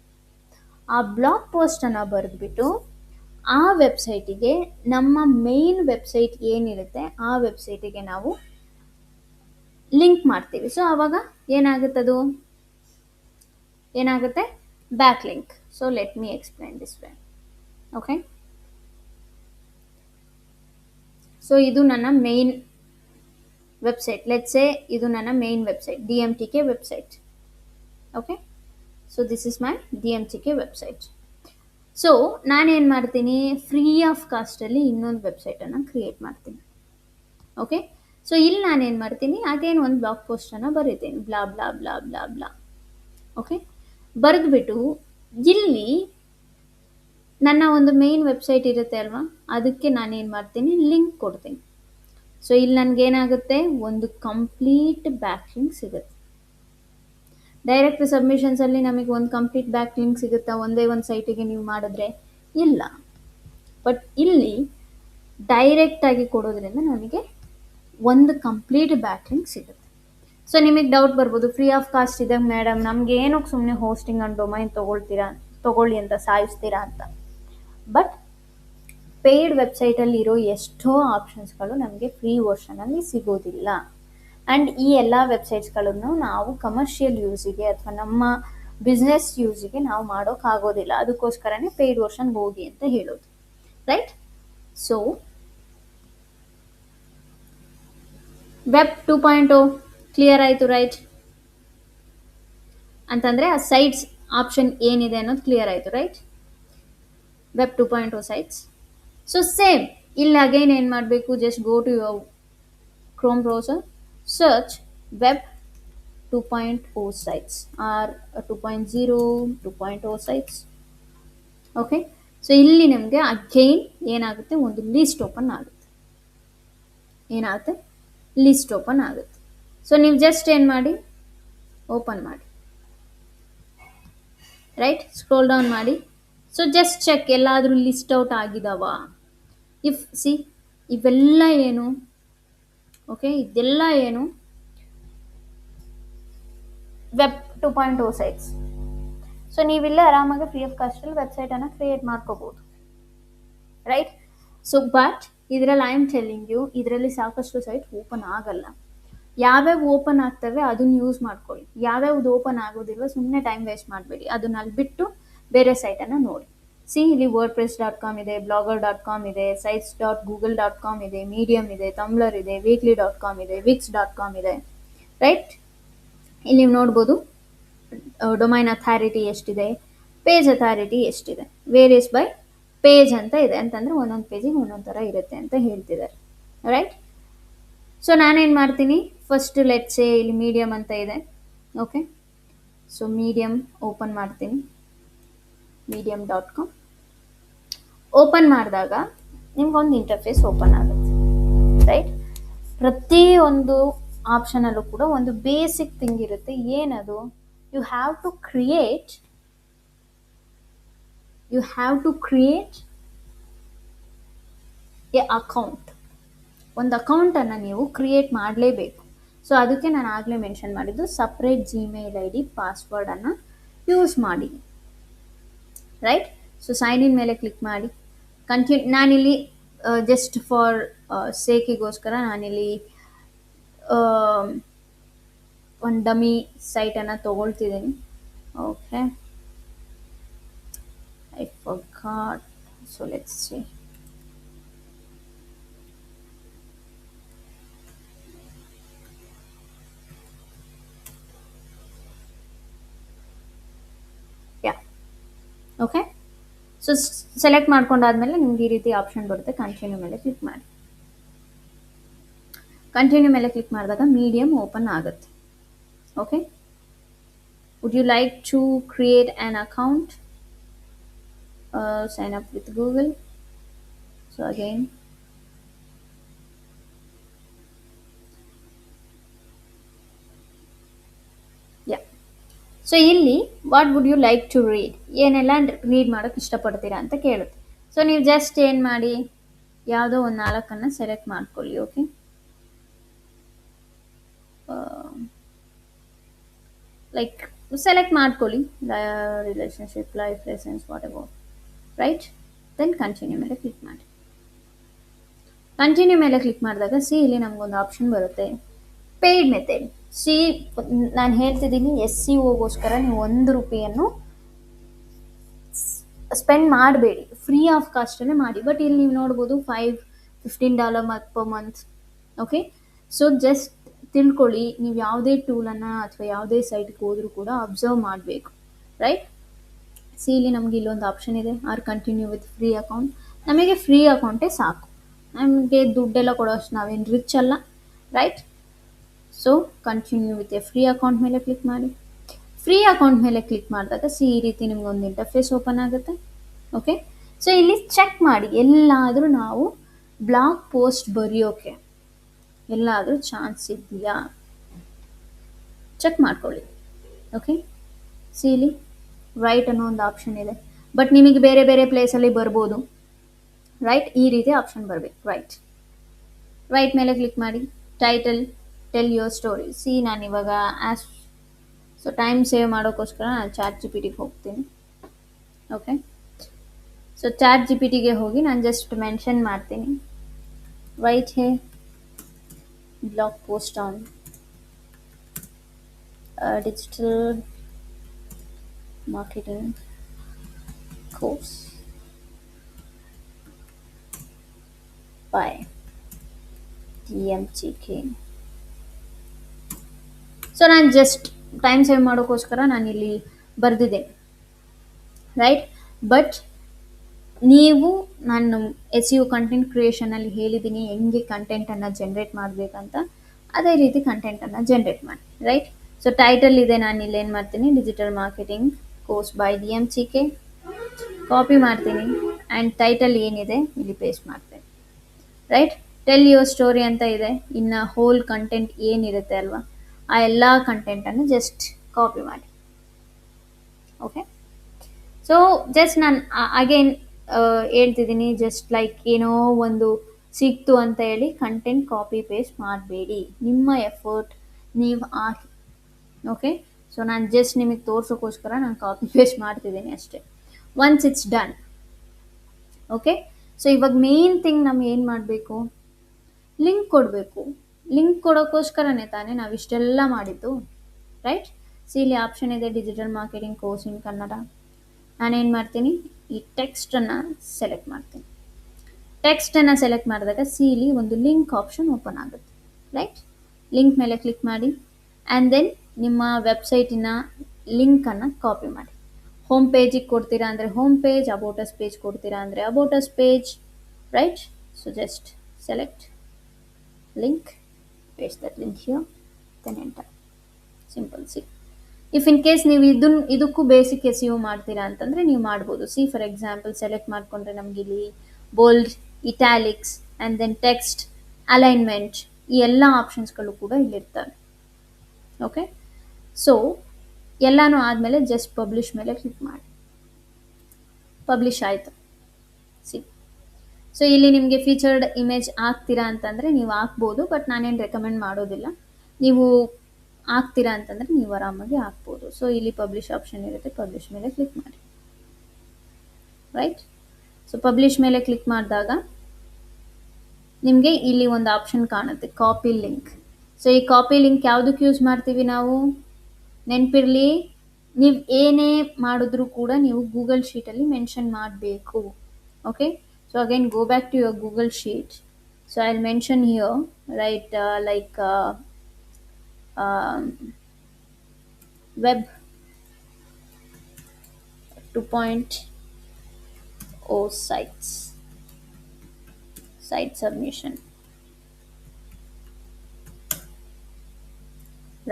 ಆ ಬ್ಲಾಗ್ ಪೋಸ್ಟನ್ನು ಬರೆದ್ಬಿಟ್ಟು ಆ ವೆಬ್ಸೈಟಿಗೆ, ನಮ್ಮ ಮೇನ್ ವೆಬ್ಸೈಟ್ ಏನಿರುತ್ತೆ ಆ ವೆಬ್ಸೈಟಿಗೆ ನಾವು ಲಿಂಕ್ ಮಾಡ್ತೀವಿ. ಸೊ ಆವಾಗ ಏನಾಗುತ್ತದು, ಏನಾಗುತ್ತೆ? Back link. So let me explain this way. Okay, so ಇದು ನನ್ನ ಮೇನ್ ವೆಬ್ಸೈಟ್. ಲೆಟ್ಸ್ ಸೇ ಇದು ನನ್ನ main website, DMTK website. Okay, so this is my DMTK website. So ನಾನೇನು ಮಾಡ್ತೀನಿ, ಫ್ರೀ ಆಫ್ ಕಾಸ್ಟಲ್ಲಿ ಇನ್ನೊಂದು ವೆಬ್ಸೈಟನ್ನು ಕ್ರಿಯೇಟ್ ಮಾಡ್ತೀನಿ. ಓಕೆ, ಸೊ ಇಲ್ಲಿ ನಾನೇನು ಮಾಡ್ತೀನಿ, ಅಗೇನ್ ಒಂದು ಬ್ಲಾಗ್ ಪೋಸ್ಟನ್ನು ಬರೀತೀನಿ, blah blah blah blah blah. Okay, ಬರೆದ್ಬಿಟ್ಟು ಇಲ್ಲಿ ನನ್ನ ಒಂದು ಮೇನ್ ವೆಬ್ಸೈಟ್ ಇರುತ್ತೆ ಅಲ್ವಾ, ಅದಕ್ಕೆ ನಾನೇನು ಮಾಡ್ತೀನಿ, ಲಿಂಕ್ ಕೊಡ್ತೀನಿ. ಸೊ ಇಲ್ಲಿ ನನಗೇನಾಗುತ್ತೆ, ಒಂದು ಕಂಪ್ಲೀಟ್ ಬ್ಯಾಕ್ ಲಿಂಕ್ ಸಿಗುತ್ತೆ. ಡೈರೆಕ್ಟ್ ಸಬ್ಮಿಷನ್ಸಲ್ಲಿ ನಮಗೆ ಒಂದು ಕಂಪ್ಲೀಟ್ ಬ್ಯಾಕ್ ಲಿಂಕ್ ಸಿಗುತ್ತಾ ಒಂದೇ ಒಂದು ಸೈಟಿಗೆ ನೀವು ಮಾಡಿದ್ರೆ? ಇಲ್ಲ. ಬಟ್ ಇಲ್ಲಿ ಡೈರೆಕ್ಟಾಗಿ ಕೊಡೋದ್ರಿಂದ ನಮಗೆ ಒಂದು ಕಂಪ್ಲೀಟ್ ಬ್ಯಾಕ್ ಲಿಂಕ್ ಸಿಗುತ್ತೆ. ಸೊ ನಿಮಗೆ ಡೌಟ್ ಬರ್ಬೋದು, ಫ್ರೀ ಆಫ್ ಕಾಸ್ಟ್ ಇದೆ ಮೇಡಮ್, ನಮಗೆ ಏನಕ್ಕೆ ಸುಮ್ಮನೆ ಹೋಸ್ಟಿಂಗ್ ಆ್ಯಂಡ್ ಡೊಮೈನ್ ತೊಗೊಳ್ಳಿ ಅಂತ ಸಾಯಿಸ್ತೀರಾ ಅಂತ. ಬಟ್ ಪೇಯ್ಡ್ ವೆಬ್ಸೈಟಲ್ಲಿ ಇರೋ ಎಷ್ಟೋ ಆಪ್ಷನ್ಸ್ಗಳು ನಮಗೆ ಫ್ರೀ ವರ್ಷನಲ್ಲಿ ಸಿಗೋದಿಲ್ಲ. ಆ್ಯಂಡ್ ಈ ಎಲ್ಲ ವೆಬ್ಸೈಟ್ಸ್ಗಳನ್ನು ನಾವು ಕಮರ್ಷಿಯಲ್ ಯೂಸಿಗೆ ಅಥವಾ ನಮ್ಮ ಬಿಸ್ನೆಸ್ ಯೂಸಿಗೆ ನಾವು ಮಾಡೋಕ್ಕಾಗೋದಿಲ್ಲ. ಅದಕ್ಕೋಸ್ಕರನೇ ಪೇಯ್ಡ್ ವರ್ಷನ್ಗೆ ಹೋಗಿ ಅಂತ ಹೇಳೋದು, ರೈಟ್? ಸೊ ವೆಬ್ 2.0 ಕ್ಲಿಯರ್ ಆಯಿತು, ರೈಟ್? ಅಂತಂದರೆ ಆ ಸೈಟ್ಸ್ ಆಪ್ಷನ್ ಏನಿದೆ ಅನ್ನೋದು ಕ್ಲಿಯರ್ ಆಯಿತು, right? Web 2.0 sites. So same ಇಲ್ಲಿ ಅಗೇನ್ ಏನು ಮಾಡಬೇಕು, just go to your Chrome browser, search web 2.0 sites or 2.0, 2.0 sites. Okay, so ಇಲ್ಲಿ ನಮಗೆ ಅಗೈನ್ ಏನಾಗುತ್ತೆ, ಒಂದು ಲಿಸ್ಟ್ ಓಪನ್ ಆಗುತ್ತೆ. ಏನಾಗುತ್ತೆ? ಲಿಸ್ಟ್ ಓಪನ್ ಆಗುತ್ತೆ. ಸೊ ನೀವು ಜಸ್ಟ್ ಏನು ಮಾಡಿ, ಓಪನ್ ಮಾಡಿ, ರೈಟ್, ಸ್ಕ್ರೋಲ್ ಡೌನ್ ಮಾಡಿ. ಸೊ ಜಸ್ಟ್ ಚೆಕ್ ಎಲ್ಲಾದರೂ ಲಿಸ್ಟ್ ಔಟ್ ಆಗಿದಾವ. ಇಫ್ ಸಿ ಇವೆಲ್ಲ ಏನು, ಓಕೆ, ಇದೆಲ್ಲ ಏನು ವೆಬ್ 2.0 ಸೈಟ್ಸ್. ಸೊ ನೀವಿಲ್ಲ ಆರಾಮಾಗಿ ಫ್ರೀ ಆಫ್ ಕಾಸ್ಟಲ್ಲಿ ವೆಬ್ಸೈಟನ್ನು ಕ್ರಿಯೇಟ್ ಮಾಡ್ಕೋಬೋದು, ರೈಟ್. ಸೊ ಬಟ್ ಇದರಲ್ಲಿ ಐ ಆಮ್ ಟೆಲ್ಲಿಂಗ್ ಯು, ಇದರಲ್ಲಿ ಸಾಕಷ್ಟು ಸೈಟ್ ಓಪನ್ ಆಗಲ್ಲ. ಯಾವ್ಯಾವ ಓಪನ್ ಆಗ್ತವೆ ಅದನ್ನ ಯೂಸ್ ಮಾಡ್ಕೊಳ್ಳಿ, ಯಾವ್ಯಾವ್ದು ಓಪನ್ ಆಗೋದಿಲ್ವ ಸುಮ್ಮನೆ ಟೈಮ್ ವೇಸ್ಟ್ ಮಾಡಬೇಡಿ, ಅದನ್ನ ಅಲ್ಲಿ ಬಿಟ್ಟು ಬೇರೆ ಸೈಟನ್ನು ನೋಡಿ. ಸಿ ಇಲ್ಲಿ wordpress.com ಇದೆ, blogger.com ಇದೆ, sites.google.com ಇದೆ, ಮೀಡಿಯಮ್ ಇದೆ, ಟಂಬ್ಲರ್ ಇದೆ, weekly.com ಇದೆ, wix.com ಇದೆ, ರೈಟ್. ಇಲ್ಲಿ ನೀವು ನೋಡ್ಬೋದು ಡೊಮೈನ್ ಅಥಾರಿಟಿ ಎಷ್ಟಿದೆ, ಪೇಜ್ ಅಥಾರಿಟಿ ಎಷ್ಟಿದೆ, ವೇರಿಯಸ್ ಬೈ ಪೇಜ್ ಅಂತ ಇದೆ, ಅಂತಂದರೆ ಒಂದೊಂದು ಪೇಜಿಗೆ ಒಂದೊಂದು ಥರ ಇರುತ್ತೆ ಅಂತ ಹೇಳ್ತಿದ್ದಾರೆ, ರೈಟ್. ಸೊ ನಾನೇನು ಮಾಡ್ತೀನಿ, ಫಸ್ಟ್ ಲೆಟ್ಸೆ ಇಲ್ಲಿ ಮೀಡಿಯಮ್ ಅಂತ ಇದೆ, ಓಕೆ. ಸೊ ಮೀಡಿಯಮ್ ಓಪನ್ ಮಾಡ್ತೀನಿ, medium.com. ಓಪನ್ ಮಾಡಿದಾಗ ನಿಮ್ಗೊಂದು ಇಂಟರ್ಫೇಸ್ ಓಪನ್ ಆಗುತ್ತೆ, ರೈಟ್. ಪ್ರತಿಯೊಂದು ಆಪ್ಷನಲ್ಲೂ ಕೂಡ ಒಂದು ಬೇಸಿಕ್ ಥಿಂಗ್ ಇರುತ್ತೆ. ಏನದು? You have to create a account. ಒಂದು ಅಕೌಂಟನ್ನು ನೀವು ಕ್ರಿಯೇಟ್ ಮಾಡಲೇಬೇಕು. ಸೊ ಅದಕ್ಕೆ ನಾನು ಆಗಲೇ ಮೆನ್ಷನ್ ಮಾಡಿದ್ದು ಸಪ್ರೇಟ್ ಜಿಮೇಲ್ ID ಪಾಸ್ವರ್ಡನ್ನು ಯೂಸ್ ಮಾಡಿ, ರೈಟ್. ಸೊ ಸೈನ್ ಇನ್ ಮೇಲೆ ಕ್ಲಿಕ್ ಮಾಡಿ, ನಾನಿಲ್ಲಿ ಜಸ್ಟ್ ಫಾರ್ ಸೇಕಿಗೋಸ್ಕರ ನಾನಿಲ್ಲಿ ಒಂದು ಡಮಿ ಸೈಟನ್ನು ತೊಗೊಳ್ತಿದ್ದೀನಿ, okay. I forgot, so let's see. Yeah, okay. So select ಮಾಡ್ಕೊಂಡಾದ್ಮೇಲೆ ನಿಮ್ಗೆ ಈ ರೀತಿ ಆಪ್ಷನ್ ಬರುತ್ತೆ, ಕಂಟಿನ್ಯೂ ಮೇಲೆ ಕ್ಲಿಕ್ ಮಾಡಿ. ಕಂಟಿನ್ಯೂ ಮೇಲೆ ಕ್ಲಿಕ್ ಮಾಡಿದಾಗ ಮೀಡಿಯಮ್ ಓಪನ್ ಆಗುತ್ತೆ, okay. Would you like to create an account, sign up with Google. So again yeah. So ಇಲ್ಲಿ what would you like to read, ಏನೆಲ್ಲ ರೀಡ್ ಮಾಡೋಕ್ಕೆ ಇಷ್ಟಪಡ್ತೀರಾ ಅಂತ ಕೇಳುತ್ತೆ. ಸೊ ನೀವು ಜಸ್ಟ್ ಏನು ಮಾಡಿ, ಯಾವುದೋ ಒಂದು 4 ಸೆಲೆಕ್ಟ್ ಮಾಡ್ಕೊಳ್ಳಿ, ಓಕೆ. ಲೈಕ್ ಸೆಲೆಕ್ಟ್ ಮಾಡ್ಕೊಳ್ಳಿ, relationship, life lessons, whatever, right. Then continue ಮೇಲೆ ಕ್ಲಿಕ್ ಮಾಡಿ. ಕಂಟಿನ್ಯೂ ಮೇಲೆ ಕ್ಲಿಕ್ ಮಾಡಿದಾಗ ಸಿ ಇಲ್ಲಿ ನಮಗೊಂದು ಆಪ್ಷನ್ ಬರುತ್ತೆ, ಪೇಯ್ಡ್ ಮೆಥಡ್. ಸಿ ನಾನು ಹೇಳ್ತಿದ್ದೀನಿ, SEOಗೋಸ್ಕರ ನೀವು ₹1 ಸ್ಪೆಂಡ್ ಮಾಡಬೇಡಿ, ಫ್ರೀ ಆಫ್ ಕಾಸ್ಟಲ್ಲೇ ಮಾಡಿ. ಬಟ್ ಇಲ್ಲಿ ನೀವು ನೋಡ್ಬೋದು $15 per month, okay. So just ತಿಳ್ಕೊಳ್ಳಿ, ನೀವು ಯಾವುದೇ ಟೂಲನ್ನು ಅಥವಾ ಯಾವುದೇ ಸೈಟ್ಗೆ ಹೋದರೂ ಕೂಡ ಅಬ್ಸರ್ವ್ ಮಾಡಬೇಕು, ರೈಟ್. ಸಿ ಇಲ್ಲಿ ನಮಗೆ ಇಲ್ಲೊಂದು ಆಪ್ಷನ್ ಇದೆ, ಕಂಟಿನ್ಯೂ ವಿತ್ ಫ್ರೀ ಅಕೌಂಟ್. ನಮಗೆ ಫ್ರೀ ಅಕೌಂಟೇ ಸಾಕು, ನಮಗೆ ದುಡ್ಡೆಲ್ಲ ಕೊಡೋಷ್ಟು ನಾವೇನು ರಿಚ್ ಅಲ್ಲ, right. So continue with A free account ಮೇಲೆ ಕ್ಲಿಕ್ ಮಾಡಿ. ಫ್ರೀ ಅಕೌಂಟ್ ಮೇಲೆ ಕ್ಲಿಕ್ ಮಾಡಿದಾಗ ಸಿ ಈ ರೀತಿ ನಿಮ್ಗೊಂದು ಇಂಟರ್ಫೇಸ್ ಓಪನ್ ಆಗುತ್ತೆ, ಓಕೆ. ಸೊ ಇಲ್ಲಿ ಚೆಕ್ ಮಾಡಿ, ಎಲ್ಲಾದರೂ ನಾವು ಬ್ಲಾಗ್ ಪೋಸ್ಟ್ ಬರೆಯೋಕೆ ಎಲ್ಲಾದರೂ ಚಾನ್ಸ್ ಇದೆಯಾ ಚೆಕ್ ಮಾಡ್ಕೊಳ್ಳಿ, ಓಕೆ. ಸಿ ಇಲ್ಲಿ ರೈಟ್ ಅನ್ನೋ ಒಂದು ಆಪ್ಷನ್ ಇದೆ, ಬಟ್ ನಿಮಗೆ ಬೇರೆ ಬೇರೆ ಪ್ಲೇಸಲ್ಲಿ ಬರ್ಬೋದು, ರೈಟ್. ಈ ರೀತಿ ಆಪ್ಷನ್ ಬರಬೇಕು, ರೈಟ್ ಮೇಲೆ ಕ್ಲಿಕ್ ಮಾಡಿ. Title, tell your story. C ನಾನು ಇವಾಗ ಸೊ ಟೈಮ್ ಸೇವ್ ಮಾಡೋಕ್ಕೋಸ್ಕರ ನಾನು ChatGPTಗೆ ಹೋಗ್ತೀನಿ, ಓಕೆ. ಸೊ ChatGPTಗೆ ಹೋಗಿ ನಾನು ಜಸ್ಟ್ ಮೆನ್ಷನ್ ಮಾಡ್ತೀನಿ, right hey blog post on digital marketing course by DMTK. So ನಾನು ಜಸ್ಟ್ ಟೈಮ್ ಸೇವ್ ಮಾಡೋಕ್ಕೋಸ್ಕರ ನಾನಿಲ್ಲಿ ಬರೆದಿದ್ದೇನೆ, ರೈಟ್. ಬಟ್ ನೀವು ನಾನು SEO ಕಂಟೆಂಟ್ ಕ್ರಿಯೇಷನಲ್ಲಿ ಹೇಳಿದ್ದೀನಿ ಹೆಂಗೆ ಕಂಟೆಂಟನ್ನು ಜನ್ರೇಟ್ ಮಾಡಬೇಕಂತ, ಅದೇ ರೀತಿ ಕಂಟೆಂಟನ್ನು ಜನ್ರೇಟ್ ಮಾಡಿ, ರೈಟ್. ಸೊ ಟೈಟಲ್ ಇದೆ, ನಾನು ಇಲ್ಲಿ ಏನು ಮಾಡ್ತೀನಿ, digital marketing course by DMTK copy ಮಾಡ್ತೀನಿ, ಆ್ಯಂಡ್ ಟೈಟಲ್ ಏನಿದೆ ಇಲ್ಲಿ ಪೇಸ್ಟ್ ಮಾಡ್ತೀನಿ, ರೈಟ್. ಟೆಲ್ ಯುವರ್ ಸ್ಟೋರಿ ಅಂತ ಇದೆ, ಇನ್ನು ಹೋಲ್ ಕಂಟೆಂಟ್ ಏನಿರುತ್ತೆ ಅಲ್ವಾ ಆ ಎಲ್ಲ ಕಂಟೆಂಟನ್ನು ಜಸ್ಟ್ ಕಾಪಿ ಮಾಡಿ. ಓಕೆ. ಸೊ ಜಸ್ಟ್ ನಾನು ಅಗೇನ್ ಹೇಳ್ತಿದ್ದೀನಿ, ಜಸ್ಟ್ ಲೈಕ್ ಏನೋ ಒಂದು ಸಿಕ್ತು ಅಂತ ಹೇಳಿ ಕಂಟೆಂಟ್ ಕಾಪಿ ಪೇಸ್ಟ್ ಮಾಡಬೇಡಿ. ನಿಮ್ಮ ಎಫರ್ಟ್ ನೀವು ಹಾಕಿ. ಓಕೆ. ಸೊ ನಾನು ಜಸ್ಟ್ ನಿಮಗೆ ತೋರ್ಸೋಕ್ಕೋಸ್ಕರ ನಾನು ಕಾಪಿ ಪೇಸ್ಟ್ ಮಾಡ್ತಿದ್ದೀನಿ ಅಷ್ಟೇ. Once it's done. Okay. So ಇವಾಗ ಮೇನ್ ಥಿಂಗ್ ನಮ್ಗೆ ಏನು ಮಾಡಬೇಕು, ಲಿಂಕ್ ಕೊಡಬೇಕು. ಲಿಂಕ್ ಕೊಡೋಕ್ಕೋಸ್ಕರನೇ ತಾನೇ ನಾವು ಇಷ್ಟೆಲ್ಲ ಮಾಡಿದ್ದು, ರೈಟ್? ಸಿ ಇಲ್ಲಿ ಆಪ್ಷನ್ ಇದೆ, digital marketing course in Kannada. ನಾನೇನು ಮಾಡ್ತೀನಿ, ಈ ಟೆಕ್ಸ್ಟನ್ನು ಸೆಲೆಕ್ಟ್ ಮಾಡ್ತೀನಿ. ಟೆಕ್ಸ್ಟನ್ನು ಸೆಲೆಕ್ಟ್ ಮಾಡಿದಾಗ ಸಿ ಇಲ್ಲಿ ಒಂದು ಲಿಂಕ್ ಆಪ್ಷನ್ ಓಪನ್ ಆಗುತ್ತೆ, ರೈಟ್? ಲಿಂಕ್ ಮೇಲೆ ಕ್ಲಿಕ್ ಮಾಡಿ ಆ್ಯಂಡ್ ದೆನ್ ನಿಮ್ಮ ವೆಬ್ಸೈಟಿನ ಲಿಂಕನ್ನು ಕಾಪಿ ಮಾಡಿ. ಹೋಮ್ ಪೇಜಿಗೆ ಕೊಡ್ತೀರಾ ಅಂದರೆ ಹೋಮ್ ಪೇಜ್, ಅಬೌಟಸ್ ಪೇಜ್ ಕೊಡ್ತೀರಾ ಅಂದರೆ about us page, right? So just select link, paste that link here, then enter. Simple. See, if in case ನೀವು ಇದಕ್ಕೂ ಬೇಸಿಕ್ ಎಸ್ ಯು ಮಾಡ್ತೀರಾ ಅಂತಂದರೆ ನೀವು ಮಾಡ್ಬೋದು. ಸಿ ಫಾರ್ ಎಕ್ಸಾಂಪಲ್ ಸೆಲೆಕ್ಟ್ ಮಾಡಿಕೊಂಡ್ರೆ ನಮಗೆ ಇಲ್ಲಿ bold, italics and then text, alignment, ಈ ಎಲ್ಲ ಆಪ್ಷನ್ಸ್ಗಳು ಕೂಡ ಇಲ್ಲಿರ್ತವೆ. ಓಕೆ. ಸೊ ಎಲ್ಲನೂ ಆದಮೇಲೆ ಜಸ್ಟ್ ಪಬ್ಲಿಷ್ ಮೇಲೆ ಕ್ಲಿಕ್ ಮಾಡಿ. ಪಬ್ಲಿಷ್ ಆಯಿತು. ಸಿ, ಸೊ ಇಲ್ಲಿ ನಿಮಗೆ ಫೀಚರ್ಡ್ ಇಮೇಜ್ ಹಾಕ್ತೀರಾ ಅಂತಂದರೆ ನೀವು ಹಾಕ್ಬೋದು, ಬಟ್ ನಾನೇನು ರೆಕಮೆಂಡ್ ಮಾಡೋದಿಲ್ಲ. ನೀವು ಹಾಕ್ತೀರಾ ಅಂತಂದರೆ ನೀವು ಆರಾಮಾಗಿ ಹಾಕ್ಬೋದು. ಸೊ ಇಲ್ಲಿ ಪಬ್ಲಿಷ್ ಆಪ್ಷನ್ ಇರುತ್ತೆ, ಪಬ್ಲಿಷ್ ಮೇಲೆ ಕ್ಲಿಕ್ ಮಾಡಿ, ರೈಟ್? ಸೊ ಪಬ್ಲಿಷ್ ಮೇಲೆ ಕ್ಲಿಕ್ ಮಾಡಿದಾಗ ನಿಮಗೆ ಇಲ್ಲಿ ಒಂದು ಆಪ್ಷನ್ ಕಾಣುತ್ತೆ, ಕಾಪಿ ಲಿಂಕ್. ಸೊ ಈ ಕಾಪಿ ಲಿಂಕ್ ಯಾವುದಕ್ಕೆ ಯೂಸ್ ಮಾಡ್ತೀವಿ ನಾವು? ನೆನಪಿರಲಿ, ನೀವು ಏನೇ ಮಾಡಿದ್ರೂ ಕೂಡ ನೀವು ಗೂಗಲ್ ಶೀಟಲ್ಲಿ ಮೆನ್ಷನ್ ಮಾಡಬೇಕು. Okay. So again go back to your Google sheet. So I'll mention here, right, web 2.0 site submission,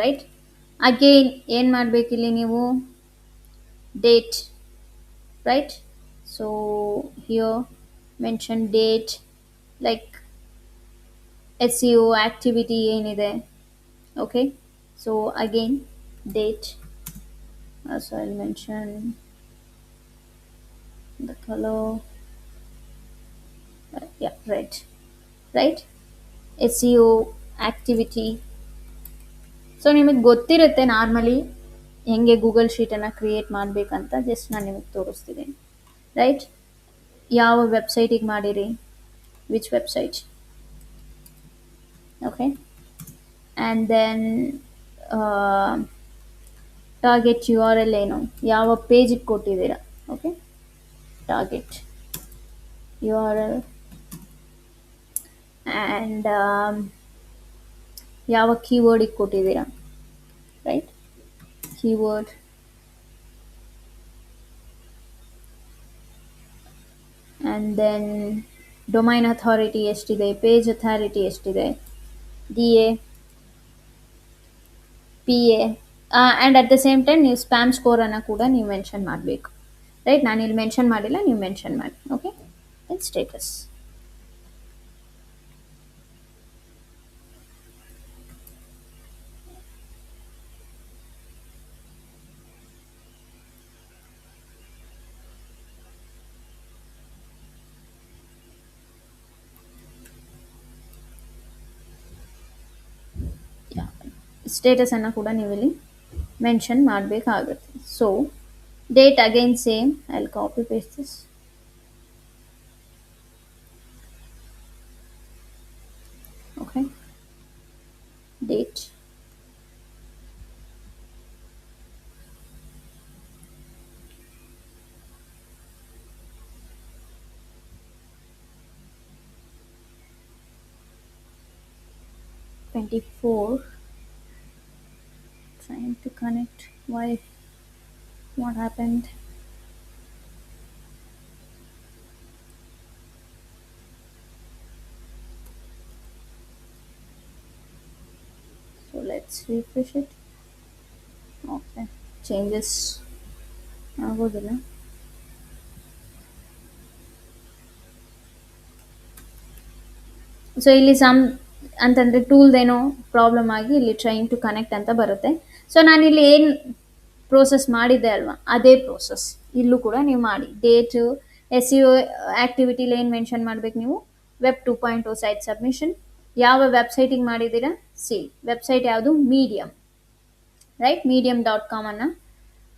right? Again ಏನು ಮಾಡಬೇಕಿಲ್ಲಿ ನೀವು, date, right? So here mention date, like SEO activity ಏನಿದೆ. Okay. So again date, so I'll mention the color, yeah, red, right? SEO activity. So ನಿಮಗೆ ಗೊತ್ತಿರುತ್ತೆ normally ಹೆಂಗೆ Google ಶೀಟನ್ನು create ಮಾಡಬೇಕಂತ. Just ನಾನು ನಿಮಗೆ ತೋರಿಸ್ತಿದ್ದೀನಿ, ರೈಟ್? ಯಾವ ವೆಬ್ಸೈಟಿಗೆ ಮಾಡಿರಿ, which website. Okay. And then target U R L ಏನು, ಯಾವ ಪೇಜಿಗೆ ಕೊಟ್ಟಿದ್ದೀರಾ. ಓಕೆ. Target U R L and ಯಾವ ಕೀವರ್ಡಿಗೆ ಕೊಟ್ಟಿದ್ದೀರಾ, right? Keyword. And then domain authority ಎಷ್ಟಿದೆ, ಪೇಜ್ ಅಥಾರಿಟಿ ಎಷ್ಟಿದೆ, DA, PA, and at the same time ನೀವು ಸ್ಪ್ಯಾಮ್ ಸ್ಕೋರನ್ನು ಕೂಡ ನೀವು ಮೆನ್ಷನ್ ಮಾಡಬೇಕು, ರೈಟ್? ನಾನಿಲ್ಲಿ ಮೆನ್ಷನ್ ಮಾಡಿಲ್ಲ, ನೀವು ಮೆನ್ಷನ್ ಮಾಡಿ. ಓಕೆ. Then status. ಸ್ಟೇಟಸನ್ನು ಕೂಡ ನೀವು ಇಲ್ಲಿ ಮೆನ್ಷನ್ ಮಾಡಬೇಕಾಗುತ್ತೆ. So date again same, I will copy paste this. Okay. Date, $24. Trying to connect. Why? What happened? So let's refresh it. Okay. Changes ಆಗೋದಿಲ್ಲ. ಸೊ ಇಲ್ಲಿ ಅಂತಂದರೆ ಟೂಲ್ದೇನೋ ಪ್ರಾಬ್ಲಮ್ ಆಗಿ ಇಲ್ಲಿ ಟ್ರೈಂಗ್ ಟು ಕನೆಕ್ಟ್ ಅಂತ ಬರುತ್ತೆ. ಸೊ ನಾನಿಲ್ಲಿ ಏನು ಪ್ರೋಸೆಸ್ ಮಾಡಿದ್ದೆ ಅಲ್ವಾ, ಅದೇ ಪ್ರೋಸೆಸ್ ಇಲ್ಲೂ ಕೂಡ ನೀವು ಮಾಡಿ. ಡೇಟು, SEO ಆ್ಯಕ್ಟಿವಿಟಿಲಿ ಏನು ಮೆನ್ಷನ್ ಮಾಡಬೇಕು ನೀವು, ವೆಬ್ 2.0 ಸೈಟ್ ಸಬ್ಮಿಷನ್. ಯಾವ ವೆಬ್ಸೈಟಿಗೆ ಮಾಡಿದ್ದೀರಾ, ವೆಬ್ಸೈಟ್ ಯಾವುದು, ಮೀಡಿಯಮ್, ರೈಟ್. medium.com ಅನ್ನು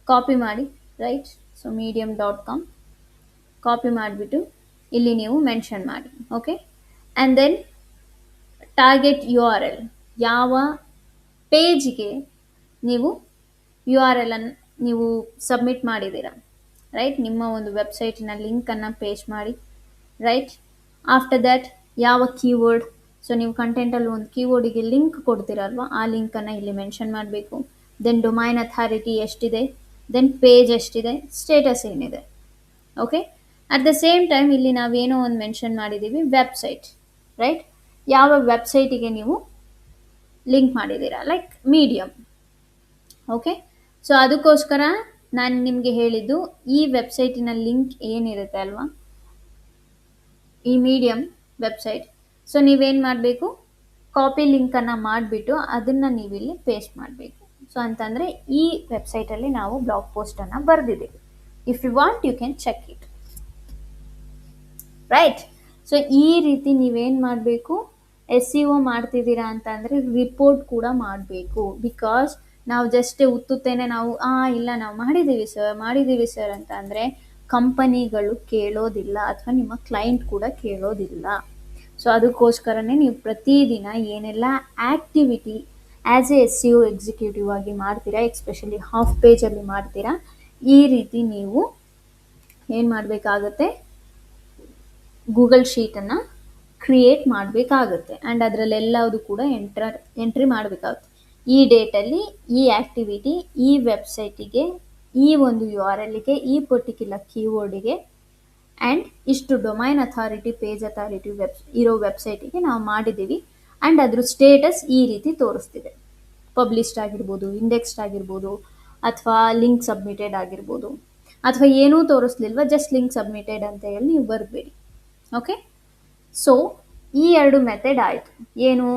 ಕಾಪಿ ಮಾಡಿ, ರೈಟ್. ಸೊ medium.com ಕಾಪಿ ಮಾಡಿಬಿಟ್ಟು ಇಲ್ಲಿ ನೀವು ಮೆನ್ಷನ್ ಮಾಡಿ, okay. And then target URL, ಯಾವ ಪೇಜ್ಗೆ ನೀವು URL ಅನ್ನು ನೀವು ಸಬ್ಮಿಟ್ ಮಾಡಿದ್ದೀರಾ, ರೈಟ್. ನಿಮ್ಮ ಒಂದು ವೆಬ್ಸೈಟಿನ ಲಿಂಕನ್ನು ಪೇಸ್ಟ್ ಮಾಡಿ, ರೈಟ್. ಆಫ್ಟರ್ ದ್ಯಾಟ್ ಯಾವ ಕೀವರ್ಡ್, ಸೊ ನೀವು ಕಂಟೆಂಟಲ್ಲಿ ಒಂದು ಕೀವರ್ಡಿಗೆ ಲಿಂಕ್ ಕೊಡ್ತೀರಲ್ವ, ಆ ಲಿಂಕನ್ನು ಇಲ್ಲಿ ಮೆನ್ಷನ್ ಮಾಡಬೇಕು. ದೆನ್ ಡೊಮೈನ್ ಅಥಾರಿಟಿ ಎಷ್ಟಿದೆ, ದೆನ್ ಪೇಜ್ ಎಷ್ಟಿದೆ, ಸ್ಟೇಟಸ್ ಏನಿದೆ, okay. At the same time ಇಲ್ಲಿ ನಾವೇನೋ ಒಂದು ಮೆನ್ಷನ್ ಮಾಡಿದ್ದೀವಿ, ವೆಬ್ಸೈಟ್, ರೈಟ್. ಯಾವ ವೆಬ್ಸೈಟಿಗೆ ನೀವು ಲಿಂಕ್ ಮಾಡಿದ್ದೀರಾ, ಲೈಕ್ ಮೀಡಿಯಮ್, ಓಕೆ. ಸೊ ಅದಕ್ಕೋಸ್ಕರ ನಾನು ನಿಮಗೆ ಹೇಳಿದ್ದು, ಈ ವೆಬ್ಸೈಟಿನ ಲಿಂಕ್ ಏನಿರುತ್ತೆ ಅಲ್ವಾ, ಈ ಮೀಡಿಯಮ್ ವೆಬ್ಸೈಟ್, ಸೊ ನೀವೇನು ಮಾಡಬೇಕು, ಕಾಪಿ ಲಿಂಕನ್ನು ಮಾಡಿಬಿಟ್ಟು ಅದನ್ನು ನೀವಿಲ್ಲಿ ಪೇಸ್ಟ್ ಮಾಡಬೇಕು. ಸೊ ಅಂತಂದರೆ ಈ ವೆಬ್ಸೈಟಲ್ಲಿ ನಾವು ಬ್ಲಾಗ್ ಪೋಸ್ಟನ್ನು ಬರೆದಿದ್ದೀವಿ. If you want you can check it, right. So ಈ ರೀತಿ ನೀವೇನು ಮಾಡಬೇಕು, SEO ಮಾಡ್ತಿದ್ದೀರಾ ಅಂತ ಅಂದರೆ ರಿಪೋರ್ಟ್ ಕೂಡ ಮಾಡಬೇಕು. ಬಿಕಾಸ್ ನಾವು ಜಸ್ಟ್ ಉತ್ತುತ್ತೇನೆ ನಾವು ಇಲ್ಲ ನಾವು ಮಾಡಿದ್ದೀವಿ ಸರ್ ಅಂತ ಅಂದರೆ ಕಂಪನಿಗಳು ಕೇಳೋದಿಲ್ಲ, ಅಥವಾ ನಿಮ್ಮ ಕ್ಲೈಂಟ್ ಕೂಡ ಕೇಳೋದಿಲ್ಲ. ಸೊ ಅದಕ್ಕೋಸ್ಕರನೇ ನೀವು ಪ್ರತಿದಿನ ಏನೆಲ್ಲ activity as A SEO executive ಆಗಿ ಮಾಡ್ತೀರಾ, ಎಸ್ಪೆಷಲಿ ಹಾಫ್ ಪೇಜಲ್ಲಿ ಮಾಡ್ತೀರಾ, ಈ ರೀತಿ ನೀವು ಏನು ಮಾಡಬೇಕಾಗತ್ತೆ, ಗೂಗಲ್ ಶೀಟನ್ನು ಕ್ರಿಯೇಟ್ ಮಾಡಬೇಕಾಗುತ್ತೆ. ಆ್ಯಂಡ್ ಅದರಲ್ಲೆಲ್ಲದು ಕೂಡ ಎಂಟ್ರಿ ಮಾಡಬೇಕಾಗುತ್ತೆ. ಈ ಡೇಟಲ್ಲಿ ಈ ಆ್ಯಕ್ಟಿವಿಟಿ ಈ ವೆಬ್ಸೈಟಿಗೆ, ಈ ಒಂದು URLಗೆ, ಈ ಪರ್ಟಿಕ್ಯುಲರ್ ಕೀವರ್ಡಿಗೆ, ಆ್ಯಂಡ್ ಇಷ್ಟು ಡೊಮೈನ್ ಅಥಾರಿಟಿ, ಪೇಜ್ ಅಥಾರಿಟಿ ಇರೋ ವೆಬ್ಸೈಟಿಗೆ ನಾವು ಮಾಡಿದ್ದೀವಿ. ಆ್ಯಂಡ್ ಅದ್ರ ಸ್ಟೇಟಸ್ ಈ ರೀತಿ ತೋರಿಸ್ತಿದೆ, ಪಬ್ಲಿಷ್ಡ್ ಆಗಿರ್ಬೋದು, ಇಂಡೆಕ್ಸ್ಡ್ ಆಗಿರ್ಬೋದು, ಅಥವಾ ಲಿಂಕ್ ಸಬ್ಮಿಟೆಡ್ ಆಗಿರ್ಬೋದು, ಅಥವಾ ಏನೂ ತೋರಿಸ್ಲಿಲ್ವ, ಜಸ್ಟ್ ಲಿಂಕ್ ಸಬ್ಮಿಟೆಡ್ ಅಂತ ಹೇಳಿ ನೀವು ಬರಬೇಡಿ, ಓಕೆ. ಸೊ ಈ ಎರಡು ಮೆಥಡ್ ಆಯಿತು. ಏನು,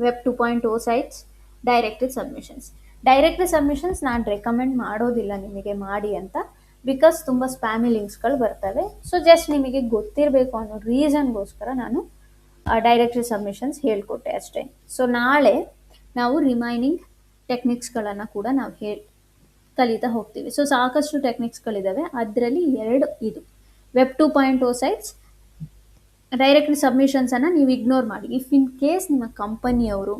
ವೆಬ್ 2.0 ಸೈಟ್ಸ್, ಡೈರೆಕ್ಟೆಡ್ ಸಬ್ಮಿಷನ್ಸ್ ನಾನು ರೆಕಮೆಂಡ್ ಮಾಡೋದಿಲ್ಲ ನಿಮಗೆ ಮಾಡಿ ಅಂತ, ಬಿಕಾಸ್ ತುಂಬ ಸ್ಪ್ಯಾಮಿ ಲಿಂಕ್ಸ್ಗಳು ಬರ್ತವೆ. ಸೊ ಜಸ್ಟ್ ನಿಮಗೆ ಗೊತ್ತಿರಬೇಕು ಅನ್ನೋ ರೀಸನ್ಗೋಸ್ಕರ ನಾನು ಡೈರೆಕ್ಟೆಡ್ ಸಬ್ಮಿಷನ್ಸ್ ಹೇಳ್ಕೊಟ್ಟೆ ಅಷ್ಟೇ. ಸೊ ನಾಳೆ ನಾವು ರಿಮೈನಿಂಗ್ ಟೆಕ್ನಿಕ್ಸ್ಗಳನ್ನು ಕೂಡ ನಾವು ಕಲಿತಾ ಹೋಗ್ತೀವಿ. ಸೊ ಸಾಕಷ್ಟು ಟೆಕ್ನಿಕ್ಸ್ಗಳಿದ್ದಾವೆ, ಅದರಲ್ಲಿ 2 ಇದು ವೆಬ್ 2.0 ಸೈಟ್ಸ್, ಡೈರೆಕ್ಟ್ ಸಬ್ಮಿಷನ್ಸನ್ನು ನೀವು ಇಗ್ನೋರ್ ಮಾಡಿ. ಇಫ್ ಇನ್ ಕೇಸ್ ನಿಮ್ಮ ಕಂಪನಿಯವರು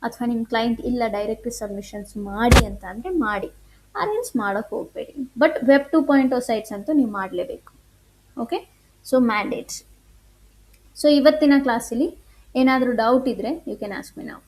ಅಥವಾ ನಿಮ್ಮ ಕ್ಲೈಂಟ್ ಇಲ್ಲ ಡೈರೆಕ್ಟ್ ಸಬ್ಮಿಷನ್ಸ್ ಮಾಡಿ ಅಂತ ಅಂದರೆ ಮಾಡಿ, ಆರ್ಎಲ್ಸ್ ಮಾಡೋಕ್ಕೆ ಹೋಗಬೇಡಿ. ಬಟ್ ವೆಬ್ 2.0 ಸೈಟ್ಸ್ ಅಂತೂ ನೀವು ಮಾಡಲೇಬೇಕು, ಓಕೆ. So mandates. ಸೊ ಇವತ್ತಿನ ಕ್ಲಾಸಲ್ಲಿ ಏನಾದರೂ ಡೌಟ್ ಇದ್ದರೆ you can ask me now.